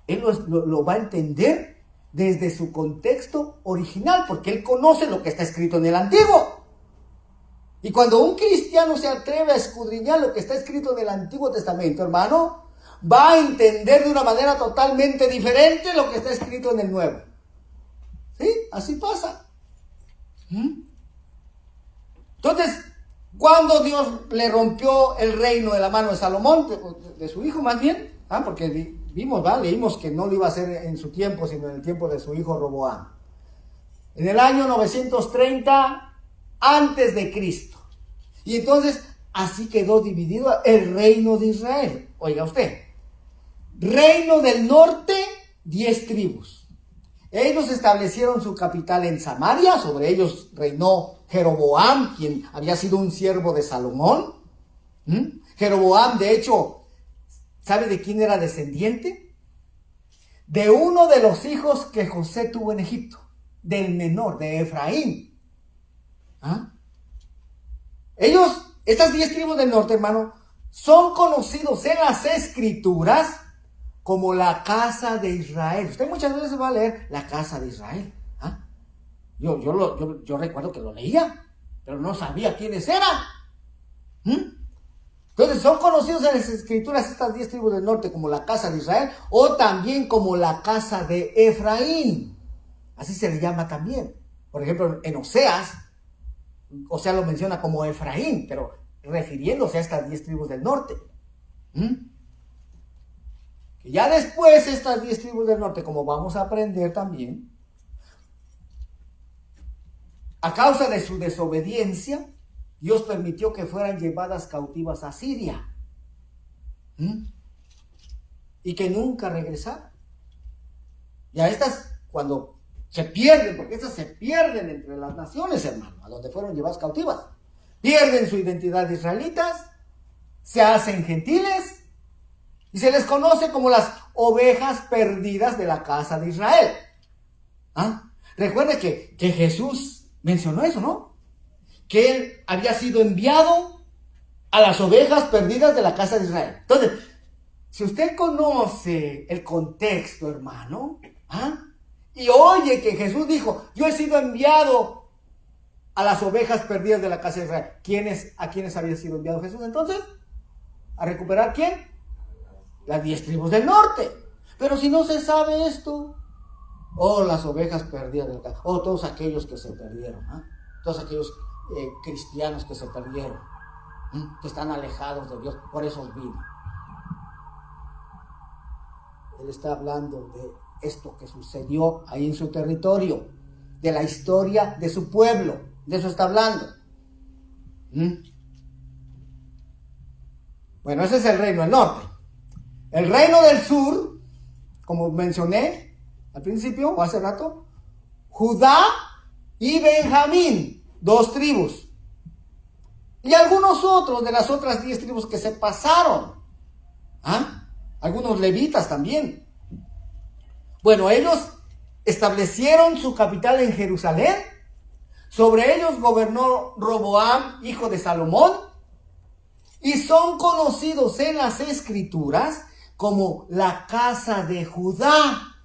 él lo va a entender desde su contexto original, porque él conoce lo que está escrito en el Antiguo. Y cuando un cristiano se atreve a escudriñar lo que está escrito en el Antiguo Testamento, hermano, va a entender de una manera totalmente diferente lo que está escrito en el Nuevo. ¿Sí? Así pasa. Entonces, cuando Dios le rompió el reino de la mano de Salomón, de su hijo más bien, porque leímos que no lo iba a hacer en su tiempo, sino en el tiempo de su hijo Roboam. En el año 930 antes de Cristo. Y entonces, así quedó dividido el reino de Israel. Oiga usted, reino del norte, 10 tribus. Ellos establecieron su capital en Samaria, sobre ellos reinó Jeroboam, quien había sido un siervo de Salomón. Jeroboam, de hecho, ¿sabe de quién era descendiente? De uno de los hijos que José tuvo en Egipto, del menor, de Efraín. Estas 10 tribus del norte, hermano, son conocidos en las Escrituras como la casa de Israel. Usted muchas veces va a leer la casa de Israel. Yo recuerdo que lo leía, pero no sabía quiénes eran. Entonces son conocidos en las Escrituras estas 10 tribus del norte como la casa de Israel, o también como la casa de Efraín. Así se le llama también. Por ejemplo, en Oseas lo menciona como Efraín, pero refiriéndose a estas 10 tribus del norte. Y ya después estas 10 tribus del norte, como vamos a aprender también, a causa de su desobediencia, Dios permitió que fueran llevadas cautivas a Siria. Y que nunca regresaran. Y a estas, cuando se pierden, porque estas se pierden entre las naciones, hermano, a donde fueron llevadas cautivas, pierden su identidad de israelitas, se hacen gentiles, y se les conoce como las ovejas perdidas de la casa de Israel. Recuerde que Jesús mencionó eso, ¿no? Que él había sido enviado a las ovejas perdidas de la casa de Israel. Entonces, si usted conoce el contexto, hermano, y oye que Jesús dijo, yo he sido enviado a las ovejas perdidas de la casa de Israel. ¿A quiénes había sido enviado Jesús entonces? ¿A recuperar quién? Las 10 tribus del norte. Pero si no se sabe esto, las ovejas perdidas de la casa, todos aquellos que se perdieron, todos aquellos cristianos que se perdieron, que están alejados de Dios, por eso vino. Él está hablando de esto que sucedió ahí en su territorio, de la historia de su pueblo, de eso está hablando. Bueno, ese es el reino del norte. El reino del sur, como mencioné al principio o hace rato, Judá y Benjamín, 2 tribus. Y algunos otros de las otras 10 tribus que se pasaron. Algunos levitas también. Bueno, ellos establecieron su capital en Jerusalén. Sobre ellos gobernó Roboam, hijo de Salomón. Y son conocidos en las Escrituras como la casa de Judá.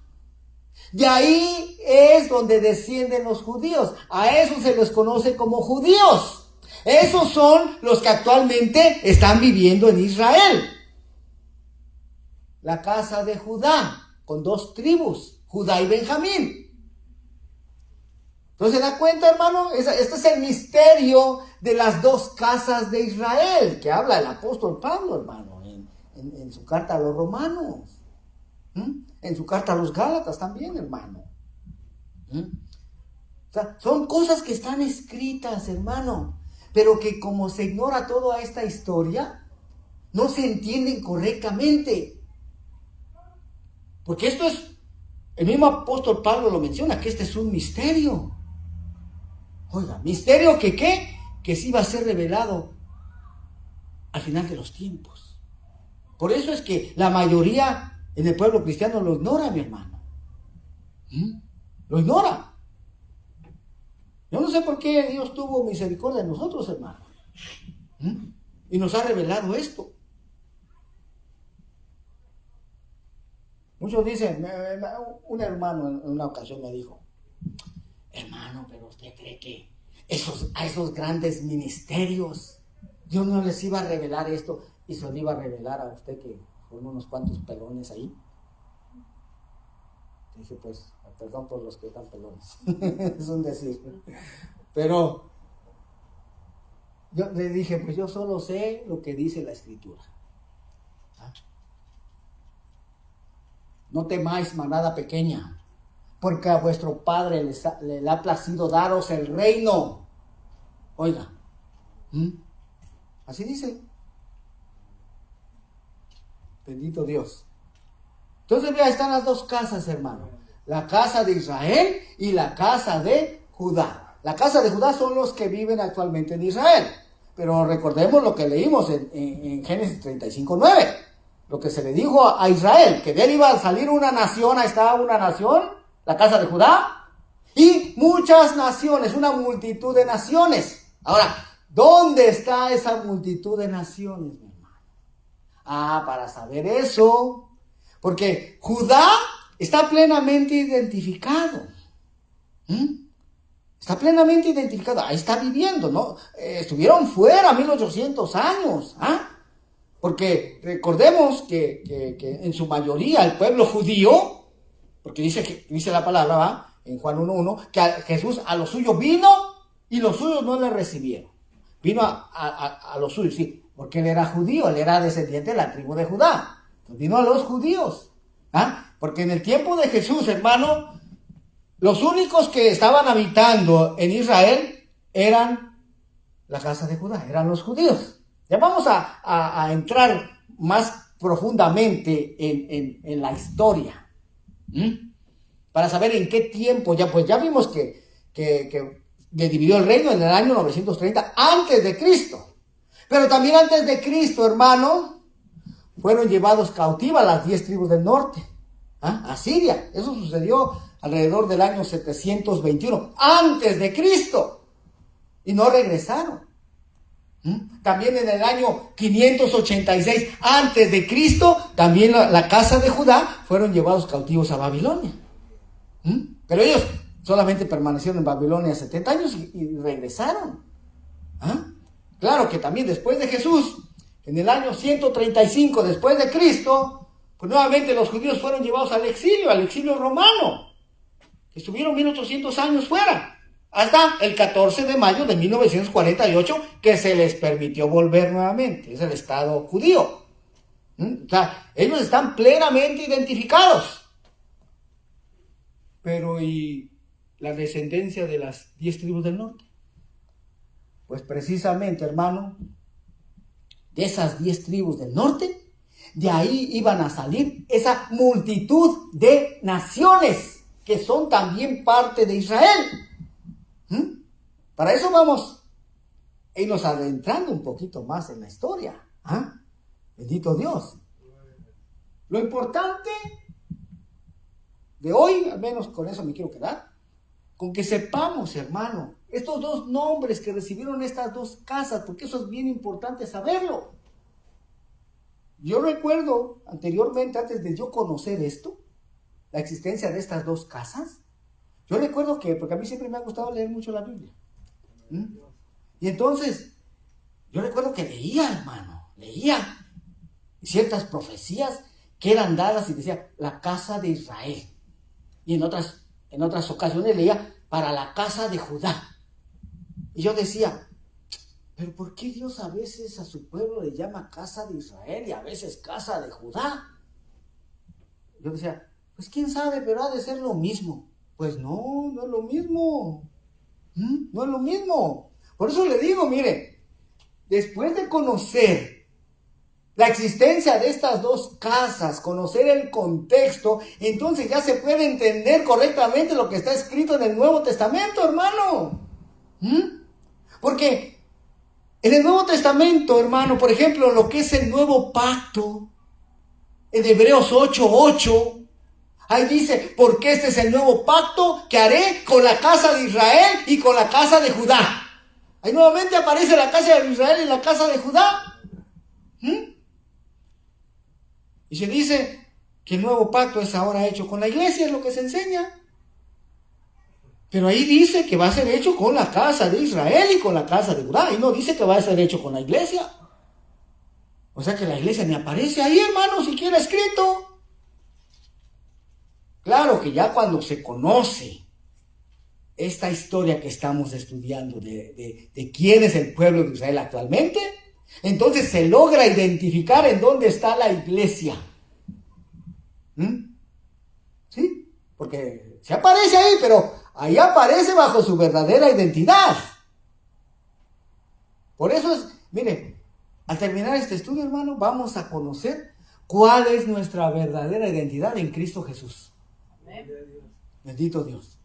De ahí es donde descienden los judíos. A eso se les conoce como judíos. Esos son los que actualmente están viviendo en Israel. La casa de Judá, con 2 tribus, Judá y Benjamín. Entonces, ¿se da cuenta, hermano? Este es el misterio de las 2 casas de Israel, que habla el apóstol Pablo, hermano, en su carta a los romanos. En su carta a los Gálatas también, hermano. O sea, son cosas que están escritas, hermano, pero que como se ignora toda esta historia, no se entienden correctamente. Porque esto es, el mismo apóstol Pablo lo menciona, que este es un misterio. Oiga, misterio que ¿qué? Que sí va a ser revelado al final de los tiempos. Por eso es que la mayoría en el pueblo cristiano lo ignora, mi hermano. Lo ignora. Yo no sé por qué Dios tuvo misericordia de nosotros, hermano. Y nos ha revelado esto. Muchos dicen, un hermano en una ocasión me dijo, hermano, pero usted cree que a esos grandes ministerios Dios no les iba a revelar esto y se lo iba a revelar a usted que con unos cuantos pelones ahí. Dije, pues, perdón por los que están pelones. Es un decir. Pero yo le dije, pues yo solo sé lo que dice la Escritura. No temáis, manada pequeña, porque a vuestro Padre le ha placido daros el reino. Oiga, así dice. Bendito Dios. Entonces, ya están las dos casas, hermano. La casa de Israel y la casa de Judá. La casa de Judá son los que viven actualmente en Israel. Pero recordemos lo que leímos en Génesis 35:9. Lo que se le dijo a Israel, que de él iba a salir una nación, ahí está una nación, la casa de Judá, y muchas naciones, una multitud de naciones. Ahora, ¿dónde está esa multitud de naciones, mi hermano? Para saber eso, porque Judá está plenamente identificado. Está plenamente identificado, ahí está viviendo, ¿no? Estuvieron fuera 1800 años, Porque recordemos que en su mayoría el pueblo judío, porque dice la palabra, ¿va? En Juan 1:1, que Jesús a los suyos vino y los suyos no le recibieron. Vino a los suyos, sí, porque él era judío, él era descendiente de la tribu de Judá. Entonces vino a los judíos, porque en el tiempo de Jesús, hermano, los únicos que estaban habitando en Israel eran la casa de Judá, eran los judíos. Ya vamos a entrar más profundamente en la historia, para saber en qué tiempo, ya vimos que le dividió el reino en el año 930 antes de Cristo. Pero también antes de Cristo, hermano, fueron llevados cautivas las 10 tribus del norte, a Siria. Eso sucedió alrededor del año 721 antes de Cristo, y no regresaron. También en el año 586 antes de Cristo, también la casa de Judá fueron llevados cautivos a Babilonia. Pero ellos solamente permanecieron en Babilonia 70 años y regresaron. Claro que también después de Jesús, en el año 135 después de Cristo, pues nuevamente los judíos fueron llevados al exilio romano, que estuvieron 1800 años fuera. Hasta el 14 de mayo de 1948, que se les permitió volver nuevamente. Es el Estado judío. O sea, ellos están plenamente identificados. Pero ¿y la descendencia de las 10 tribus del norte? Pues precisamente, hermano, de esas 10 tribus del norte, de ahí iban a salir esa multitud de naciones que son también parte de Israel. Para eso vamos a irnos adentrando un poquito más en la historia. Bendito Dios. Lo importante de hoy, al menos con eso me quiero quedar, con que sepamos, hermano, estos dos nombres que recibieron estas dos casas, porque eso es bien importante saberlo. Yo recuerdo anteriormente, antes de yo conocer esto, la existencia de estas dos casas, yo recuerdo que, porque a mí siempre me ha gustado leer mucho la Biblia. Y entonces, yo recuerdo que leía ciertas profecías que eran dadas y decía, la casa de Israel. Y en otras ocasiones leía, para la casa de Judá. Y yo decía, pero ¿por qué Dios a veces a su pueblo le llama casa de Israel y a veces casa de Judá? Yo decía, pues quién sabe, pero ha de ser lo mismo. Pues no es lo mismo. No es lo mismo. Por eso le digo, mire, después de conocer la existencia de estas dos casas, conocer el contexto, entonces ya se puede entender correctamente lo que está escrito en el Nuevo Testamento, hermano. Porque en el Nuevo Testamento, hermano, por ejemplo, lo que es el nuevo pacto, en Hebreos 8:8, ahí dice, porque este es el nuevo pacto que haré con la casa de Israel y con la casa de Judá. Ahí nuevamente aparece la casa de Israel y la casa de Judá. Y se dice que el nuevo pacto es ahora hecho con la iglesia, es lo que se enseña. Pero ahí dice que va a ser hecho con la casa de Israel y con la casa de Judá. Y no dice que va a ser hecho con la iglesia. O sea que la iglesia ni aparece ahí, hermano, siquiera escrito. Claro que ya cuando se conoce esta historia que estamos estudiando de quién es el pueblo de Israel actualmente, entonces se logra identificar en dónde está la iglesia. ¿Sí? Porque se aparece ahí, pero ahí aparece bajo su verdadera identidad. Por eso es, mire, al terminar este estudio, hermano, vamos a conocer cuál es nuestra verdadera identidad en Cristo Jesús. Amén. Bendito Dios.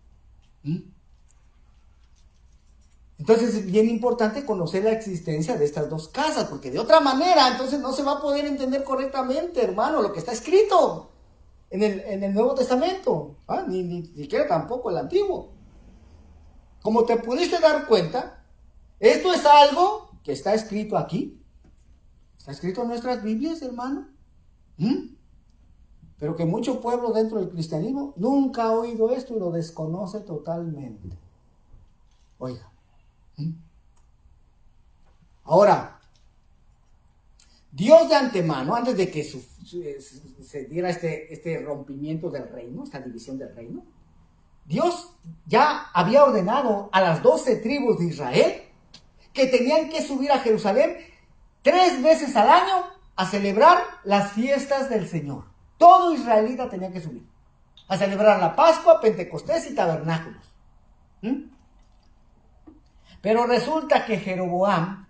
Entonces es bien importante conocer la existencia de estas dos casas, porque de otra manera entonces no se va a poder entender correctamente, hermano, lo que está escrito en el Nuevo Testamento, ni siquiera tampoco el Antiguo. Como te pudiste dar cuenta, esto es algo que está escrito aquí, está escrito en nuestras Biblias, hermano, pero que mucho pueblo dentro del cristianismo nunca ha oído esto y lo desconoce totalmente. Oiga. Ahora, Dios de antemano, antes de que se diera este rompimiento del reino, esta división del reino, Dios ya había ordenado a las 12 tribus de Israel que tenían que subir a Jerusalén 3 veces al año a celebrar las fiestas del Señor. Todo israelita tenía que subir a celebrar la Pascua, Pentecostés y Tabernáculos. Pero resulta que Jeroboam,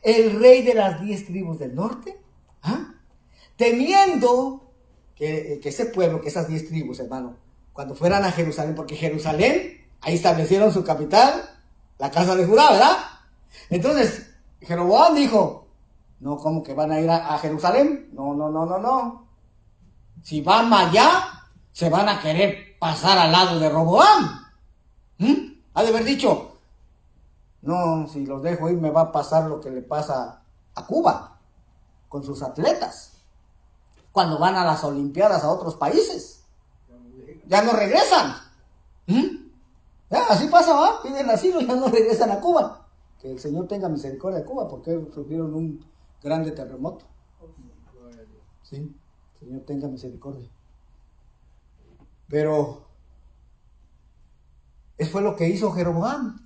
el rey de las 10 tribus del norte, temiendo que ese pueblo, que esas 10 tribus, hermano, cuando fueran a Jerusalén, porque Jerusalén, ahí establecieron su capital, la casa de Judá, ¿verdad? Entonces, Jeroboam dijo, no, ¿cómo que van a ir a Jerusalén? No. Si van allá, se van a querer pasar al lado de Roboam. Ha de haber dicho, no, si los dejo ir me va a pasar lo que le pasa a Cuba con sus atletas cuando van a las Olimpiadas a otros países. Ya no regresan. Ya, así pasa, ¿va? Piden asilo y ya no regresan a Cuba. Que el Señor tenga misericordia de Cuba porque sufrieron un grande terremoto. Sí, el Señor tenga misericordia. Pero eso fue lo que hizo Jeroboam.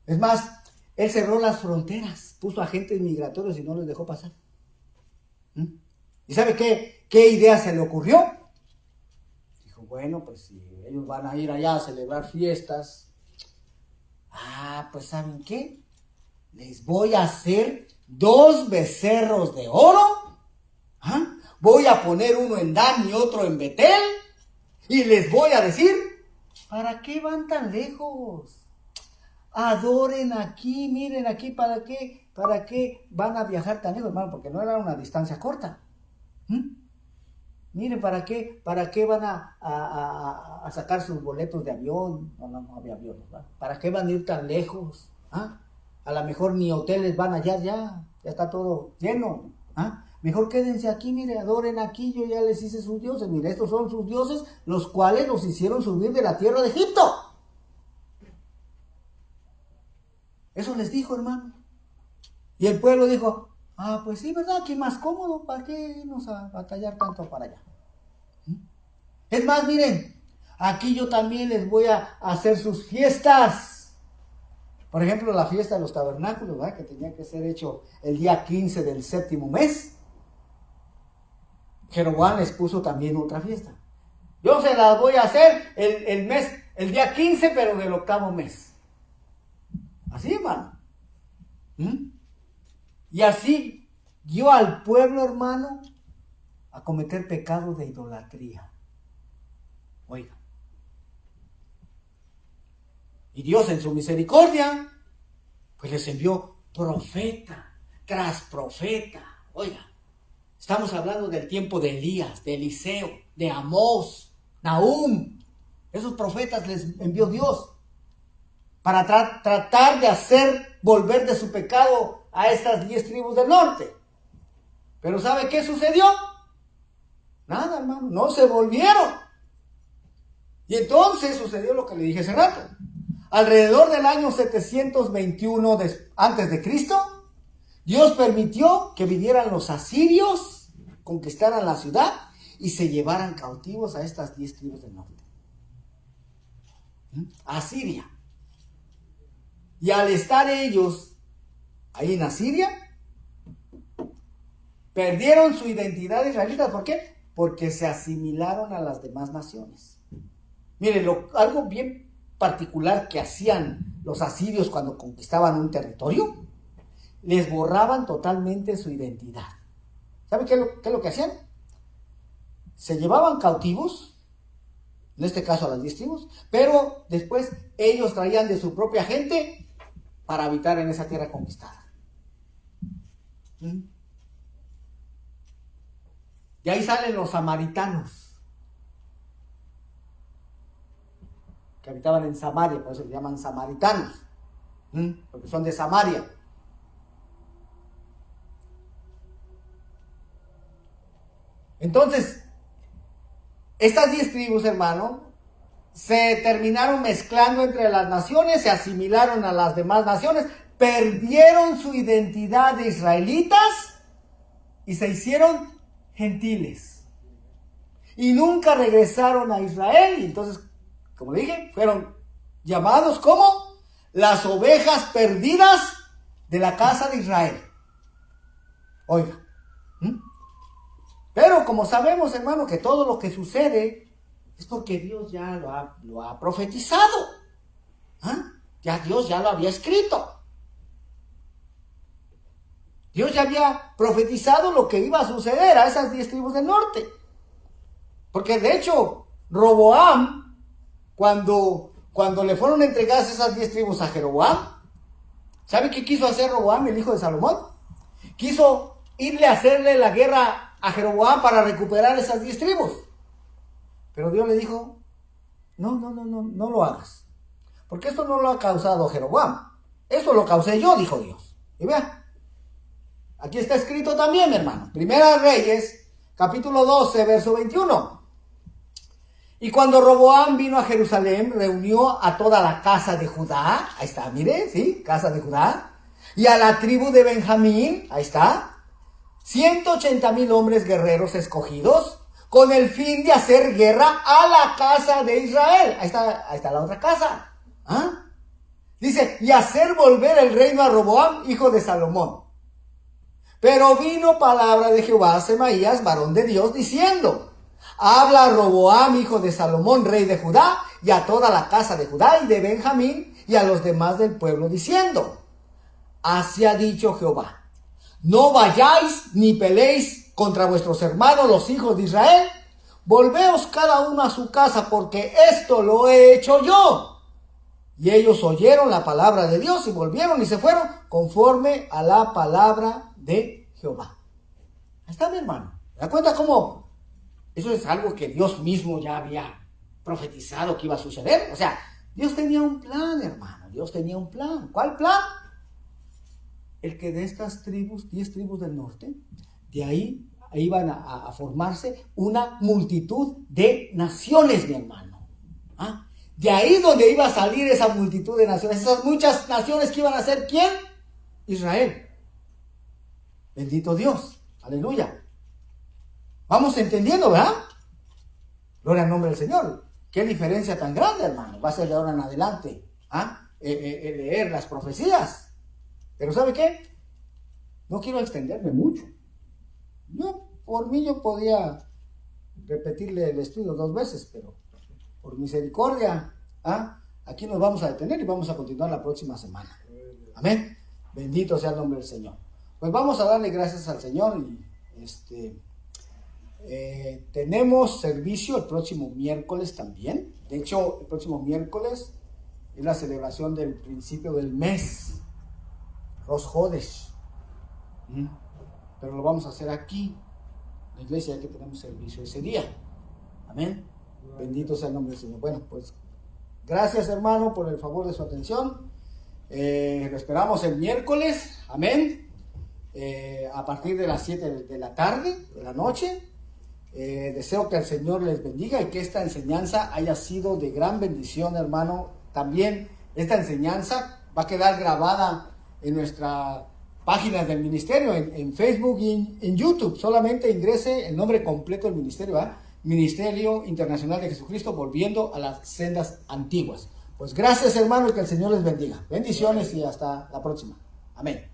Es más, él cerró las fronteras, puso agentes migratorios y no les dejó pasar. ¿Y sabe qué idea se le ocurrió? Dijo, bueno, pues si ellos van a ir allá a celebrar fiestas, pues ¿saben qué? Les voy a hacer 2 becerros de oro, voy a poner uno en Dan y otro en Betel, y les voy a decir, ¿para qué van tan lejos? Adoren aquí, miren aquí, ¿para qué van a viajar tan lejos, hermano? Porque no era una distancia corta. Miren, ¿para qué van a sacar sus boletos de avión? No había avión, ¿verdad? ¿Para qué van a ir tan lejos? A lo mejor ni hoteles van allá, ya está todo lleno. Mejor quédense aquí, mire, adoren aquí, yo ya les hice sus dioses. Mire, estos son sus dioses, los cuales los hicieron subir de la tierra de Egipto. Eso les dijo, hermano. Y el pueblo dijo, pues sí, ¿verdad? Aquí más cómodo, ¿para qué irnos a batallar tanto para allá? Es más, miren, aquí yo también les voy a hacer sus fiestas. Por ejemplo, la fiesta de los tabernáculos, ¿verdad? Que tenía que ser hecho el día 15 del 7º mes. Jeroboam les puso también otra fiesta. Yo se las voy a hacer el día 15, pero del 8º mes. Así, hermano. Y así dio al pueblo, hermano, a cometer pecados de idolatría. Oiga. Y Dios en su misericordia, pues les envió profeta tras profeta. Oiga, estamos hablando del tiempo de Elías, de Eliseo, de Amós, Nahum. Esos profetas les envió Dios para tratar de hacer volver de su pecado a estas 10 tribus del norte. Pero ¿sabe qué sucedió? Nada, hermano, no se volvieron. Y entonces sucedió lo que le dije hace rato. Alrededor del año 721 antes de Cristo, Dios permitió que vinieran los asirios, conquistaran la ciudad y se llevaran cautivos a estas 10 tribus del norte. Asiria. Y al estar ellos ahí en Asiria, perdieron su identidad israelita. ¿Por qué? Porque se asimilaron a las demás naciones. Miren, algo bien particular que hacían los asirios cuando conquistaban un territorio, les borraban totalmente su identidad. ¿Saben qué es lo que hacían? Se llevaban cautivos, en este caso a las 10 tribus, pero después ellos traían de su propia gente para habitar en esa tierra conquistada. Y ahí salen los samaritanos, que habitaban en Samaria, por eso se llaman samaritanos, porque son de Samaria. Entonces, estas 10 tribus, hermano, se terminaron mezclando entre las naciones, se asimilaron a las demás naciones, perdieron su identidad de israelitas y se hicieron gentiles. Y nunca regresaron a Israel. Y entonces, como le dije, fueron llamados como las ovejas perdidas de la casa de Israel. Oiga. Pero como sabemos, hermano, que todo lo que sucede es porque Dios ya lo ha profetizado. Ya Dios ya lo había escrito. Dios ya había profetizado lo que iba a suceder a esas 10 tribus del norte. Porque de hecho, Roboam, cuando le fueron entregadas esas 10 tribus a Jeroboam, ¿sabe qué quiso hacer Roboam, el hijo de Salomón? Quiso irle a hacerle la guerra a Jeroboam para recuperar esas 10 tribus. Pero Dios le dijo, no lo hagas. Porque esto no lo ha causado Jeroboam. Esto lo causé yo, dijo Dios. Y vea, aquí está escrito también, mi hermano. Primera Reyes, capítulo 12, verso 21. Y cuando Roboam vino a Jerusalén, reunió a toda la casa de Judá. Ahí está, mire, sí, casa de Judá. Y a la tribu de Benjamín, ahí está. 180,000 hombres guerreros escogidos con el fin de hacer guerra a la casa de Israel. Ahí está la otra casa. Dice, y hacer volver el reino a Roboam, hijo de Salomón. Pero vino palabra de Jehová a Semaías, varón de Dios, diciendo, habla a Roboam, hijo de Salomón, rey de Judá, y a toda la casa de Judá y de Benjamín, y a los demás del pueblo, diciendo, así ha dicho Jehová, no vayáis ni peleéis contra vuestros hermanos, los hijos de Israel, volveos cada uno a su casa, porque esto lo he hecho yo. Y ellos oyeron la palabra de Dios y volvieron y se fueron conforme a la palabra de Jehová. Ahí está, mi hermano. ¿Se da cuenta cómo eso es algo que Dios mismo ya había profetizado que iba a suceder? O sea, Dios tenía un plan, hermano. Dios tenía un plan. ¿Cuál plan? El que de estas tribus, 10 tribus del norte, de ahí iban a formarse una multitud de naciones, mi hermano. De ahí donde iba a salir esa multitud de naciones, esas muchas naciones que iban a ser, ¿quién? Israel. Bendito Dios. Aleluya. Vamos entendiendo, ¿verdad? Gloria al nombre del Señor. Qué diferencia tan grande, hermano. Va a ser de ahora en adelante. Leer las profecías. Pero ¿sabe qué? No quiero extenderme mucho. Por mí yo podía repetirle el estudio 2 veces, pero por misericordia, aquí nos vamos a detener y vamos a continuar la próxima semana. Amén. Bendito sea el nombre del Señor. Pues vamos a darle gracias al Señor y tenemos servicio el próximo miércoles también. De hecho, el próximo miércoles es la celebración del principio del mes, Rosh Hodesh. Pero lo vamos a hacer aquí, en la iglesia, ya que tenemos servicio ese día. Amén. Bendito sea el nombre del Señor. Bueno, pues gracias, hermano, por el favor de su atención. Lo esperamos el miércoles. Amén. A partir de las 7 de la tarde, de la noche. Deseo que el Señor les bendiga y que esta enseñanza haya sido de gran bendición, hermano. También esta enseñanza va a quedar grabada en nuestra página del ministerio, en Facebook y en YouTube. Solamente ingrese el nombre completo del ministerio, Ministerio Internacional de Jesucristo, volviendo a las sendas antiguas. Pues gracias, hermano, y que el Señor les bendiga. Bendiciones y hasta la próxima. Amén.